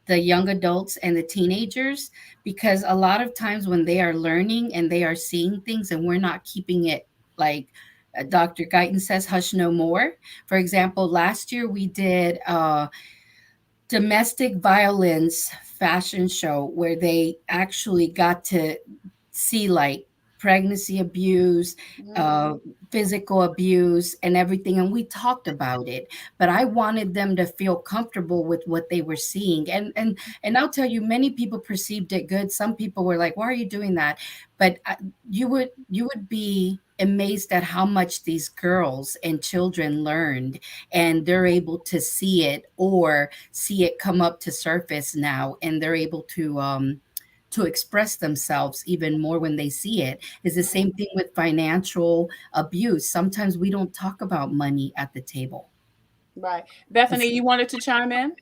the young adults, and the teenagers, because a lot of times when they are learning and they are seeing things, and we're not keeping it like Dr. Guyton says, hush no more. For example, last year we did domestic violence fashion show where they actually got to see like pregnancy abuse, physical abuse, and everything. And we talked about it, but I wanted them to feel comfortable with what they were seeing. And I'll tell you, many people perceived it good. Some people were like, why are you doing that? But you would be amazed at how much these girls and children learned, and they're able to see it or see it come up to surface now, and they're able to express themselves even more when they see it. It's the same thing with financial abuse. Sometimes we don't talk about money at the table. Right. Bethany, you wanted to chime in?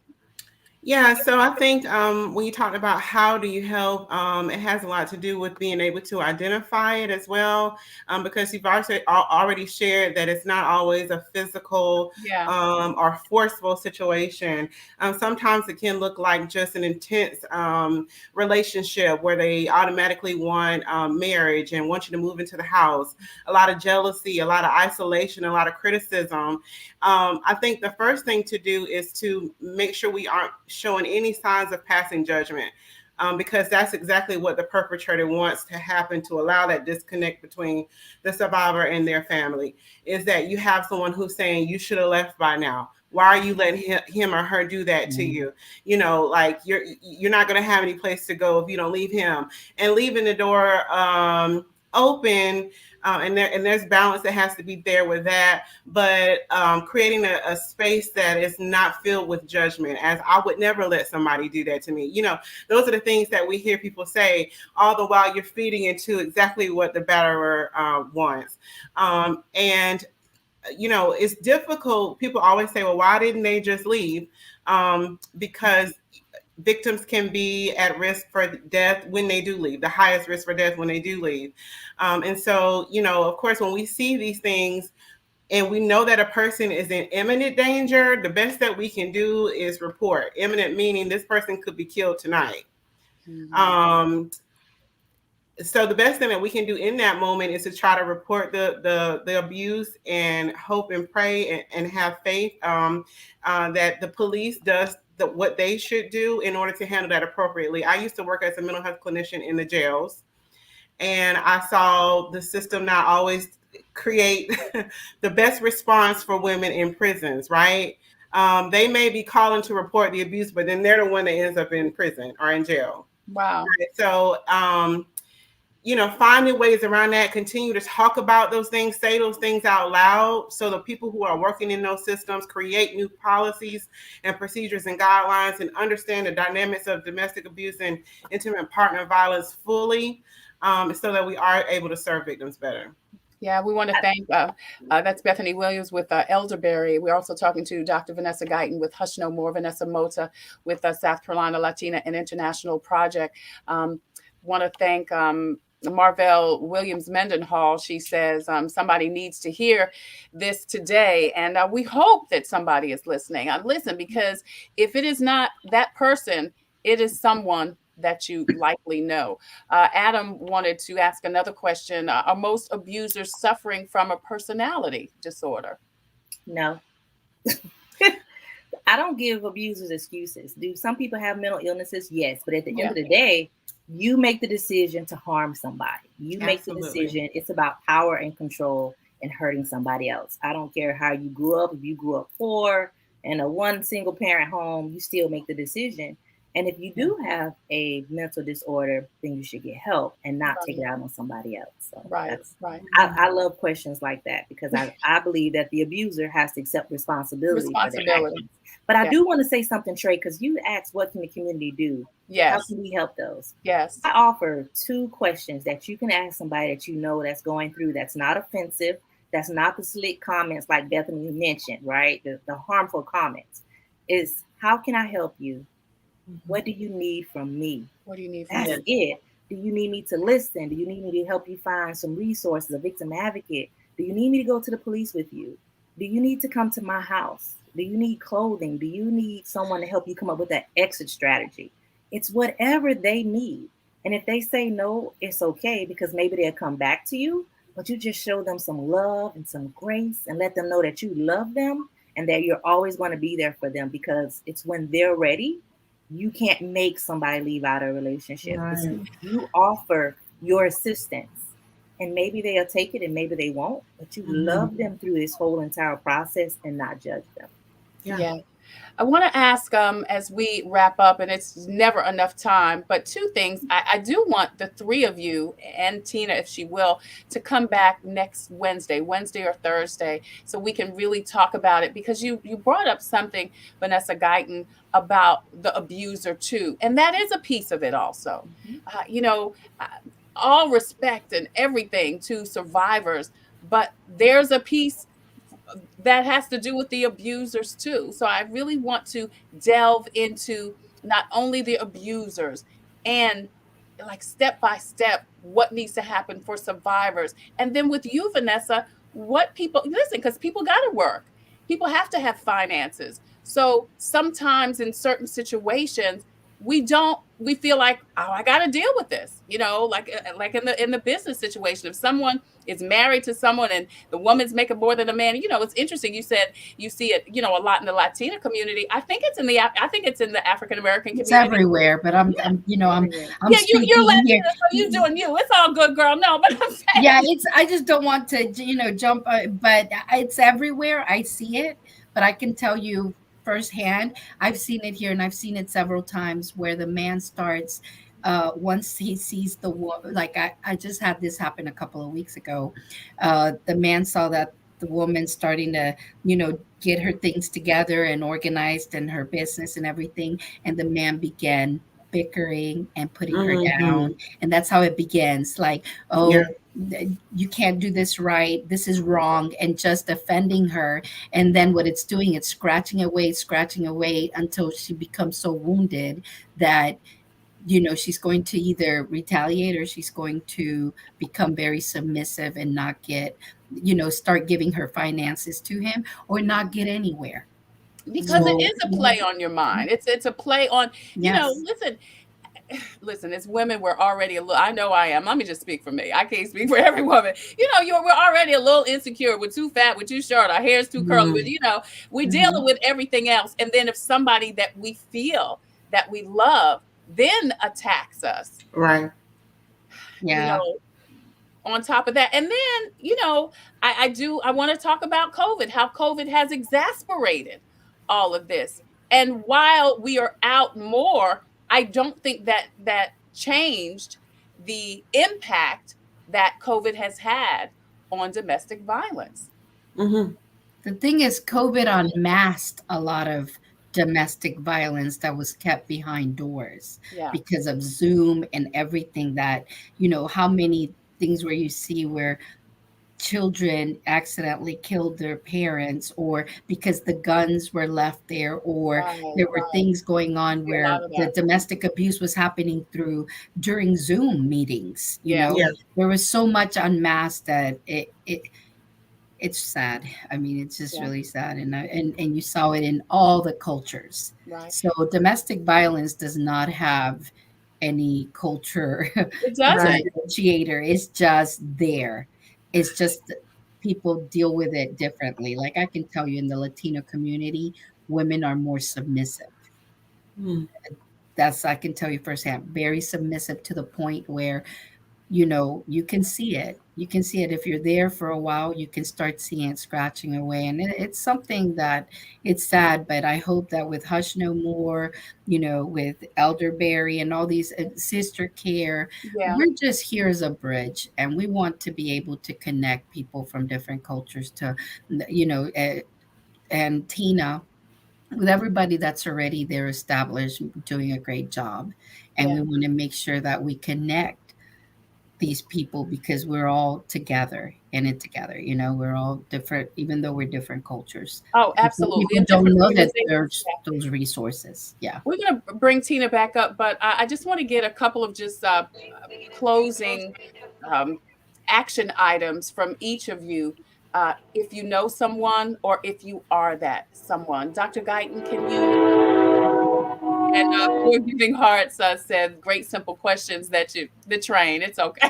Yeah, so I think when you talk about how do you help, it has a lot to do with being able to identify it as well, because you've already shared that it's not always a physical or forceful situation. Sometimes it can look like just an intense relationship where they automatically want marriage and want you to move into the house. A lot of jealousy, a lot of isolation, a lot of criticism. I think the first thing to do is to make sure we aren't showing any signs of passing judgment, because that's exactly what the perpetrator wants to happen, to allow that disconnect between the survivor and their family, is that you have someone who's saying you should have left by now. Why are you letting him or her do that to you? Like you're not going to have any place to go if you don't leave him, and leaving the door open. And there's balance that has to be there with that, but creating a space that is not filled with judgment, as I would never let somebody do that to me. Those are the things that we hear people say, all the while you're feeding into exactly what the batterer wants. And it's difficult. People always say, well, why didn't they just leave? Because victims can be at risk for death when they do leave, the highest risk for death when they do leave. And so, of course, when we see these things and we know that a person is in imminent danger, the best that we can do is report. Imminent meaning this person could be killed tonight. So the best thing that we can do in that moment is to try to report the abuse and hope and pray and have faith that the police does what they should do in order to handle that appropriately. I used to work as a mental health clinician in the jails, and I saw the system not always create the best response for women in prisons, right? They may be calling to report the abuse, but then they're the one that ends up in prison or in jail. Wow. Right? So, finding ways around that, continue to talk about those things, say those things out loud, so the people who are working in those systems create new policies and procedures and guidelines and understand the dynamics of domestic abuse and intimate partner violence fully, so that we are able to serve victims better. Yeah, we want to thank, that's Bethany Williams with Elderberry. We're also talking to Dr. Vanessa Guyton with Hush No More, Vanessa Mota with South Carolina Latina and International Project. Want to thank Marvell Williams Mendenhall. She says somebody needs to hear this today. And we hope that somebody is listening. Listen, because if it is not that person, it is someone that you likely know. Adam wanted to ask another question. Are most abusers suffering from a personality disorder? No. I don't give abusers excuses. Do some people have mental illnesses? Yes. But at the end of the day, you make the decision to harm somebody. You make the decision. It's about power and control and hurting somebody else. I don't care how you grew up. If you grew up poor in a one single parent home, you still make the decision. And if you do have a mental disorder, then you should get help and not take it out on somebody else. So right. I love questions like that because I believe that the abuser has to accept responsibility. For their actions. But I do want to say something, Trey, because you asked what can the community do? Yes. How can we help those? Yes. I offer 2 questions that you can ask somebody that you know that's going through that's not offensive, that's not the slick comments like Bethany mentioned, right? The harmful comments is, how can I help you? What do you need from me? What do you need from me? That's it. Do you need me to listen? Do you need me to help you find some resources, a victim advocate? Do you need me to go to the police with you? Do you need to come to my house? Do you need clothing? Do you need someone to help you come up with that exit strategy? It's whatever they need. And if they say no, it's okay, because maybe they'll come back to you, but you just show them some love and some grace and let them know that you love them and that you're always going to be there for them, because it's when they're ready. You can't make somebody leave out a relationship. Right. You offer your assistance, and maybe they'll take it and maybe they won't, but you love them through this whole entire process and not judge them. Yeah. I want to ask as we wrap up, and it's never enough time, but 2 things. I do want the 3 of you and Tina, if she will, to come back next Wednesday or Thursday, so we can really talk about it, because you brought up something, Vanessa Guyton, about the abuser too. And that is a piece of it also. All respect and everything to survivors, but there's a piece that has to do with the abusers too. So I really want to delve into not only the abusers and like step by step what needs to happen for survivors. And then with you, Vanessa, what people, listen, because people got to work. People have to have finances. So sometimes in certain situations, we feel like, oh, I got to deal with this, like in the business situation. If someone is married to someone and the woman's making more than a man, it's interesting. You said you see it, a lot in the Latina community. I think it's in the African American community. It's everywhere, but I'm you're Latina, so you're doing you. It's all good, girl. No, but I'm saying. Yeah, I just don't want to, jump, but it's everywhere. I see it, but I can tell you firsthand, I've seen it here, and I've seen it several times, where the man starts once he sees the woman. Like I just had this happen a couple of weeks ago. The man saw that the woman starting to, get her things together and organized and her business and everything, and the man began bickering and putting her down, and that's how it begins. Like, you can't do this right, this is wrong, and just offending her. And then what it's doing, it's scratching away until she becomes so wounded that she's going to either retaliate, or she's going to become very submissive and not get, start giving her finances to him, or not get anywhere. Because it is a play on your mind. It's a play on, Yes. Listen, listen, as women, we're already a little, I know I am. Let me just speak for me. I can't speak for every woman. We're already a little insecure. We're too fat, we're too short, our hair's too curly. We're dealing with everything else. And then if somebody that we feel that we love then attacks us. Right. Yeah. On top of that. And then, I want to talk about COVID, how COVID has exasperated all of this. And while we are out more, I don't think that changed the impact that COVID has had on domestic violence. Mm-hmm. The thing is, COVID unmasked a lot of domestic violence that was kept behind doors because of Zoom and everything that, how many things where you see where children accidentally killed their parents, or because the guns were left there, or there were things going on where the domestic abuse was happening during Zoom meetings. There was so much unmasked that it's sad. I mean, it's just really sad, and you saw it in all the cultures. Right. So domestic violence does not have any culture it doesn't. differentiator. It's just there. It's just people deal with it differently. Like I can tell you, in the Latino community, women are more submissive. I can tell you firsthand, very submissive to the point where you can see it. You can see it if you're there for a while. You can start seeing it scratching away, and it's something that it's sad. But I hope that with Hush No More, with Elderberry and all these sister care, we're just here as a bridge, and we want to be able to connect people from different cultures to, and Tina, with everybody that's already there established, doing a great job, and we want to make sure that we connect these people because we're all together in it together. We're all different, even though we're different cultures. Oh, absolutely. People don't know that there's those resources. Yeah. We're going to bring Tina back up, but I just want to get a couple of just closing action items from each of you. If you know someone or if you are that someone. Dr. Guyton, can you? And Forgiving Hearts said, great simple questions the train. It's okay.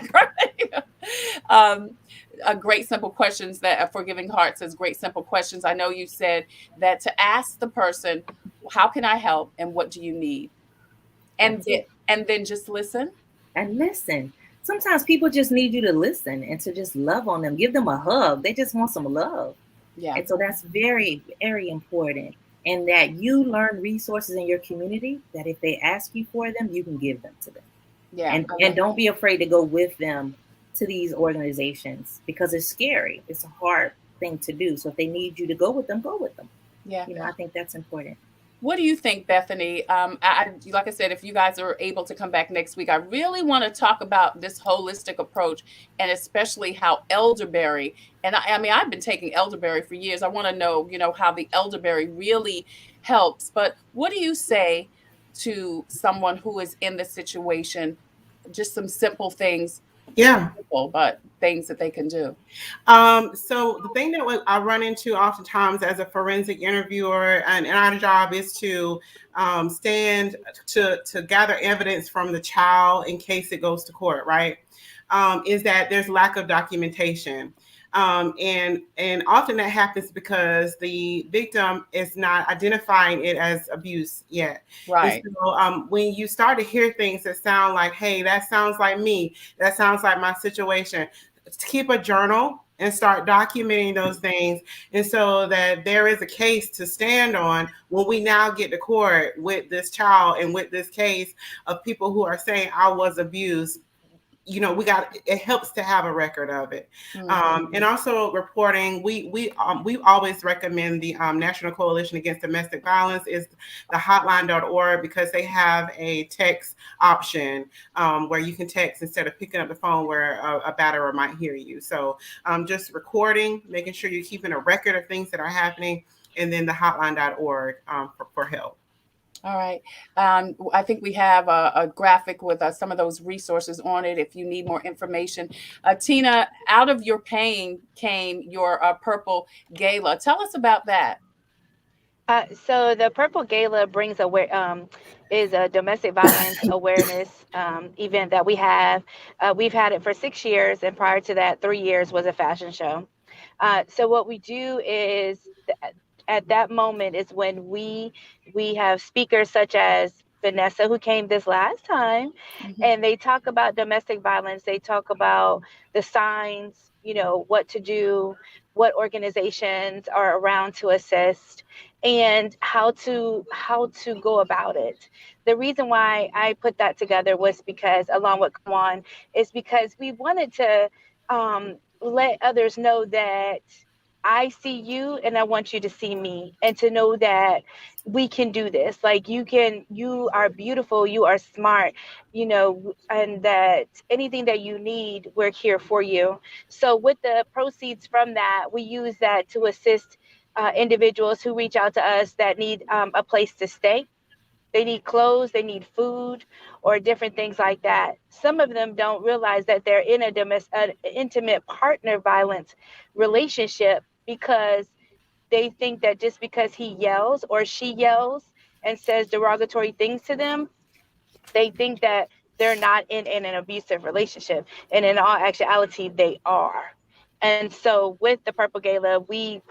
Great simple questions that Forgiving Hearts says, great simple questions. I know you said that to ask the person, how can I help and what do you need? And then just listen. And listen. Sometimes people just need you to listen and to just love on them. Give them a hug. They just want some love. Yeah. And so that's very, very important. And that you learn resources in your community that if they ask you for them, you can give them to them. Yeah. And don't be afraid to go with them to these organizations because it's scary. It's a hard thing to do. So if they need you to go with them, go with them. Yeah. I think that's important. What do you think, Bethany? Like I said, if you guys are able to come back next week, I really want to talk about this holistic approach and especially how elderberry, and I've been taking elderberry for years. I want to know, how the elderberry really helps. But what do you say to someone who is in this situation? Just some simple things. Yeah. Simple, but things that they can do. So the thing that I run into oftentimes as a forensic interviewer and our job is to stand to gather evidence from the child in case it goes to court, right? Is that there's lack of documentation. And often that happens because the victim is not identifying it as abuse yet. Right. And so, when you start to hear things that sound like, hey, that sounds like me, that sounds like my situation, keep a journal and start documenting those things. And so that there is a case to stand on when we now get to court with this child and with this case of people who are saying I was abused. It helps to have a record of it. Mm-hmm. And also reporting, we always recommend the National Coalition Against Domestic Violence is the hotline.org because they have a text option where you can text instead of picking up the phone where a batterer might hear you. So just recording, making sure you're keeping a record of things that are happening, and then the hotline.org for help. All right. I think we have a graphic with some of those resources on it if you need more information. Tina, out of your pain came your purple gala. Tell us about that. So the Purple Gala brings is a domestic violence awareness event that we have. We've had it for 6 years, and prior to that, 3 years was a fashion show. So what we do is at that moment is when we have speakers such as Vanessa, who came this last time, and they talk about domestic violence. They talk about the signs, what to do, what organizations are around to assist, and how to go about it. The reason why I put that together was because, along with Kwan, is because we wanted to let others know that I see you and I want you to see me, and to know that we can do this. Like, you are beautiful, you are smart, and that anything that you need, we're here for you. So with the proceeds from that, we use that to assist individuals who reach out to us that need a place to stay. They need clothes, they need food, or different things like that. Some of them don't realize that they're in an intimate partner violence relationship, because they think that just because he yells or she yells and says derogatory things to them, they think that they're not in an abusive relationship. And in all actuality, they are. And so with the Purple Gala, we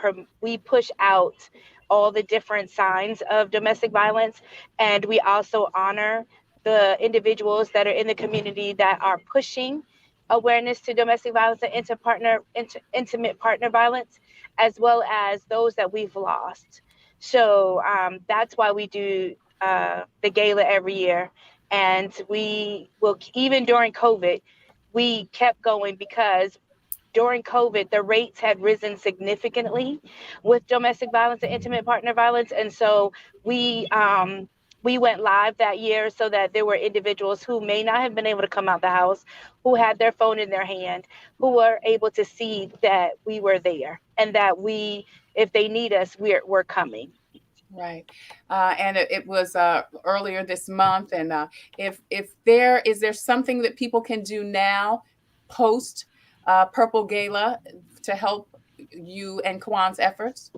push out all the different signs of domestic violence, and we also honor the individuals that are in the community that are pushing awareness to domestic violence and intimate partner violence, as well as those that we've lost. So that's why we do the gala every year. And we will, even during COVID, we kept going, because during COVID, the rates had risen significantly with domestic violence and intimate partner violence. And so we went live that year, so that there were individuals who may not have been able to come out the house, who had their phone in their hand, who were able to see that we were there, and that if they need us, we're coming. Right. And it was earlier this month. And if there is there something that people can do now post Purple Gala to help you and Kwan's efforts?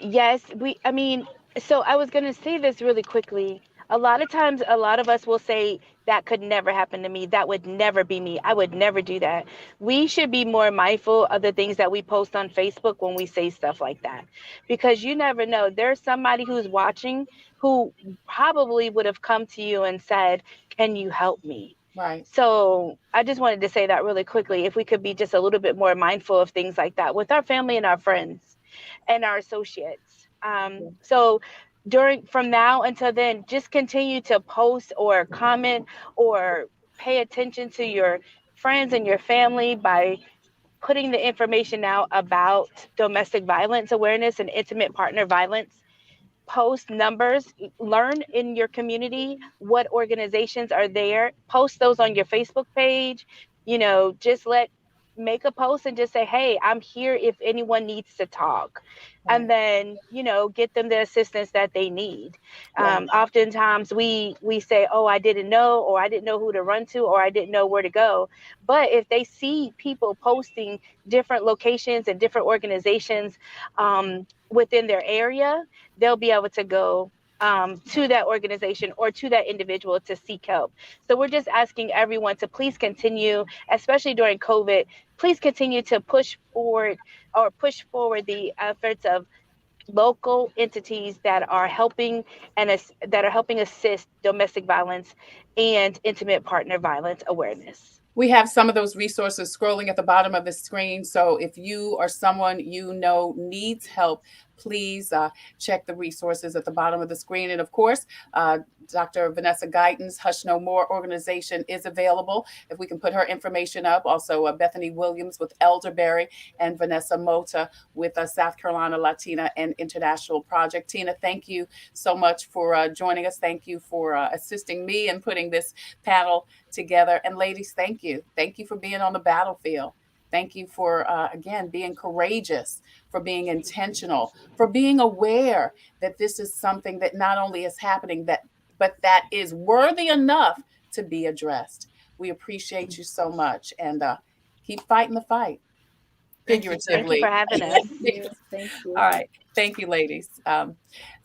Yes, so I was going to say this really quickly. A lot of times, a lot of us will say, that could never happen to me. That would never be me. I would never do that. We should be more mindful of the things that we post on Facebook when we say stuff like that, because you never know. There's somebody who's watching who probably would have come to you and said, can you help me? Right. So I just wanted to say that really quickly. If we could be just a little bit more mindful of things like that with our family and our friends and our associates. So from now until then, just continue to post or comment or pay attention to your friends and your family by putting the information out about domestic violence awareness and intimate partner violence. Post numbers, learn in your community what organizations are there, post those on your Facebook page. Just make a post and just say, hey, I'm here if anyone needs to talk. Right. And then get them the assistance that they need. Yeah. Oftentimes we say, oh, I didn't know, or I didn't know who to run to, or I didn't know where to go. But if they see people posting different locations and different organizations within their area, they'll be able to go to that organization or to that individual to seek help. So we're just asking everyone to please continue, especially during COVID, please continue to push forward the efforts of local entities that are helping assist domestic violence and intimate partner violence awareness. We have some of those resources scrolling at the bottom of the screen. So if you or someone needs help, please check the resources at the bottom of the screen. And of course, Dr. Vanessa Guyton's Hush No More organization is available. If we can put her information up. Also, Bethany Williams with Elderberry, and Vanessa Mota with South Carolina Latina and International Project. Tina, thank you so much for joining us. Thank you for assisting me in putting this panel together. And ladies, thank you. Thank you for being on the battlefield. Thank you for, again, being courageous, for being intentional, for being aware that this is something that not only is happening, but that is worthy enough to be addressed. We appreciate you so much, and keep fighting the fight. Figuratively. Thank you for having us. All right. Thank you, ladies.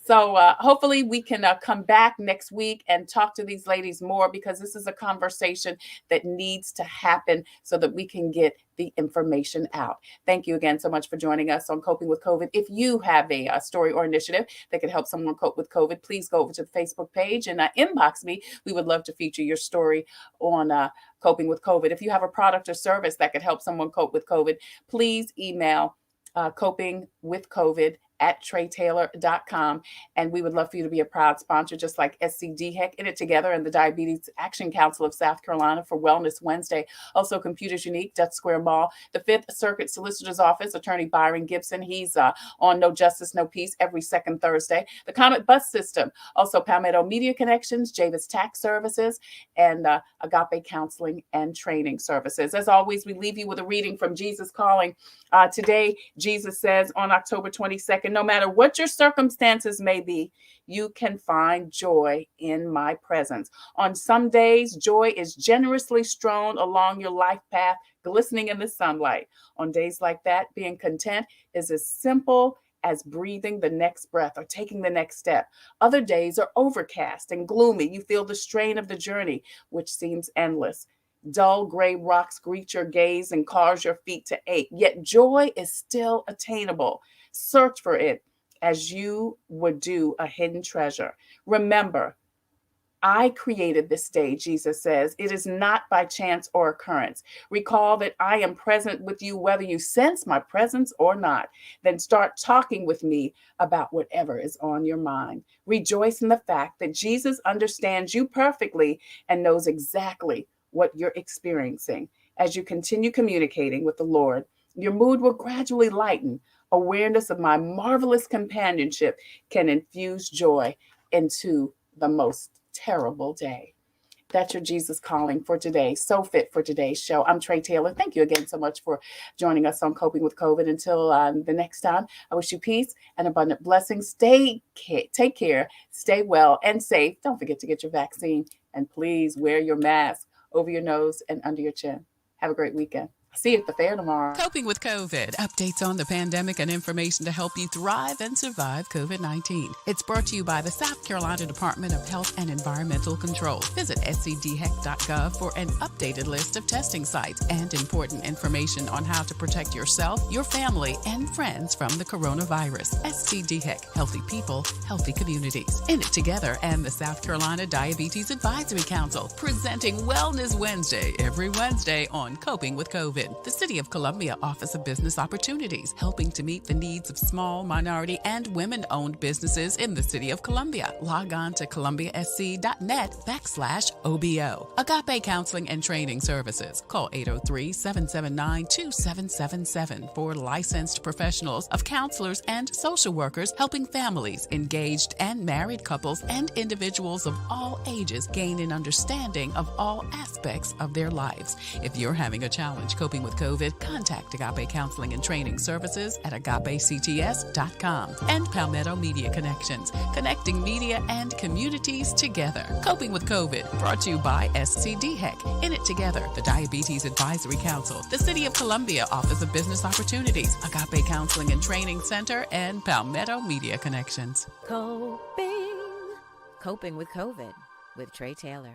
So hopefully we can come back next week and talk to these ladies more, because this is a conversation that needs to happen so that we can get the information out. Thank you again so much for joining us on Coping with COVID. If you have a story or initiative that could help someone cope with COVID, please go over to the Facebook page and inbox me. We would love to feature your story on Coping with COVID. If you have a product or service that could help someone cope with COVID, please email copingwithcovid@treytailor.com. And we would love for you to be a proud sponsor, just like SCDHEC, In It Together, and the Diabetes Action Council of South Carolina for Wellness Wednesday. Also, Computers Unique, Dutch Square Mall, the Fifth Circuit Solicitor's Office, Attorney Byron Gibson. He's on No Justice, No Peace every second Thursday. The Comet Bus System, also Palmetto Media Connections, Javis Tax Services, and Agape Counseling and Training Services. As always, we leave you with a reading from Jesus Calling. Today, Jesus says on October 22nd, no matter what your circumstances may be, you can find joy in my presence. On some days, joy is generously strewn along your life path, glistening in the sunlight. On days like that, being content is as simple as breathing the next breath or taking the next step. Other days are overcast and gloomy. You feel the strain of the journey, which seems endless. Dull gray rocks greet your gaze and cause your feet to ache. Yet joy is still attainable. Search for it as you would do a hidden treasure. Remember, I created this day, Jesus says. It is not by chance or occurrence. Recall that I am present with you, whether you sense my presence or not. Then start talking with me about whatever is on your mind. Rejoice in the fact that Jesus understands you perfectly and knows exactly what you're experiencing. As you continue communicating with the Lord, your mood will gradually lighten. Awareness of my marvelous companionship can infuse joy into the most terrible day. That's your Jesus Calling for today. So fit for today's show. I'm Trey Tailor. Thank you again so much for joining us on Coping with COVID. Until the next time, I wish you peace and abundant blessings. Take care, stay well and safe. Don't forget to get your vaccine. And please wear your mask over your nose and under your chin. Have a great weekend. See you at the fair tomorrow. Coping with COVID. Updates on the pandemic and information to help you thrive and survive COVID-19. It's brought to you by the South Carolina Department of Health and Environmental Control. Visit scdheck.gov for an updated list of testing sites and important information on how to protect yourself, your family, and friends from the coronavirus. SCDHEC. Healthy people, healthy communities. In It Together and the South Carolina Diabetes Advisory Council. Presenting Wellness Wednesday every Wednesday on Coping with COVID. The City of Columbia Office of Business Opportunities, helping to meet the needs of small, minority, and women-owned businesses in the City of Columbia. Log on to columbiasc.net/OBO. Agape Counseling and Training Services. Call 803-779-2777 for licensed professionals of counselors and social workers helping families, engaged and married couples, and individuals of all ages gain an understanding of all aspects of their lives. If you're having a challenge coping with COVID, contact Agape Counseling and Training Services at agapects.com. And Palmetto Media Connections, connecting media and communities together. Coping with COVID, brought to you by SCDHEC, In It Together, the Diabetes Advisory Council, the City of Columbia Office of Business Opportunities, Agape Counseling and Training Center, and Palmetto Media Connections. Coping with COVID with Trey Tailor.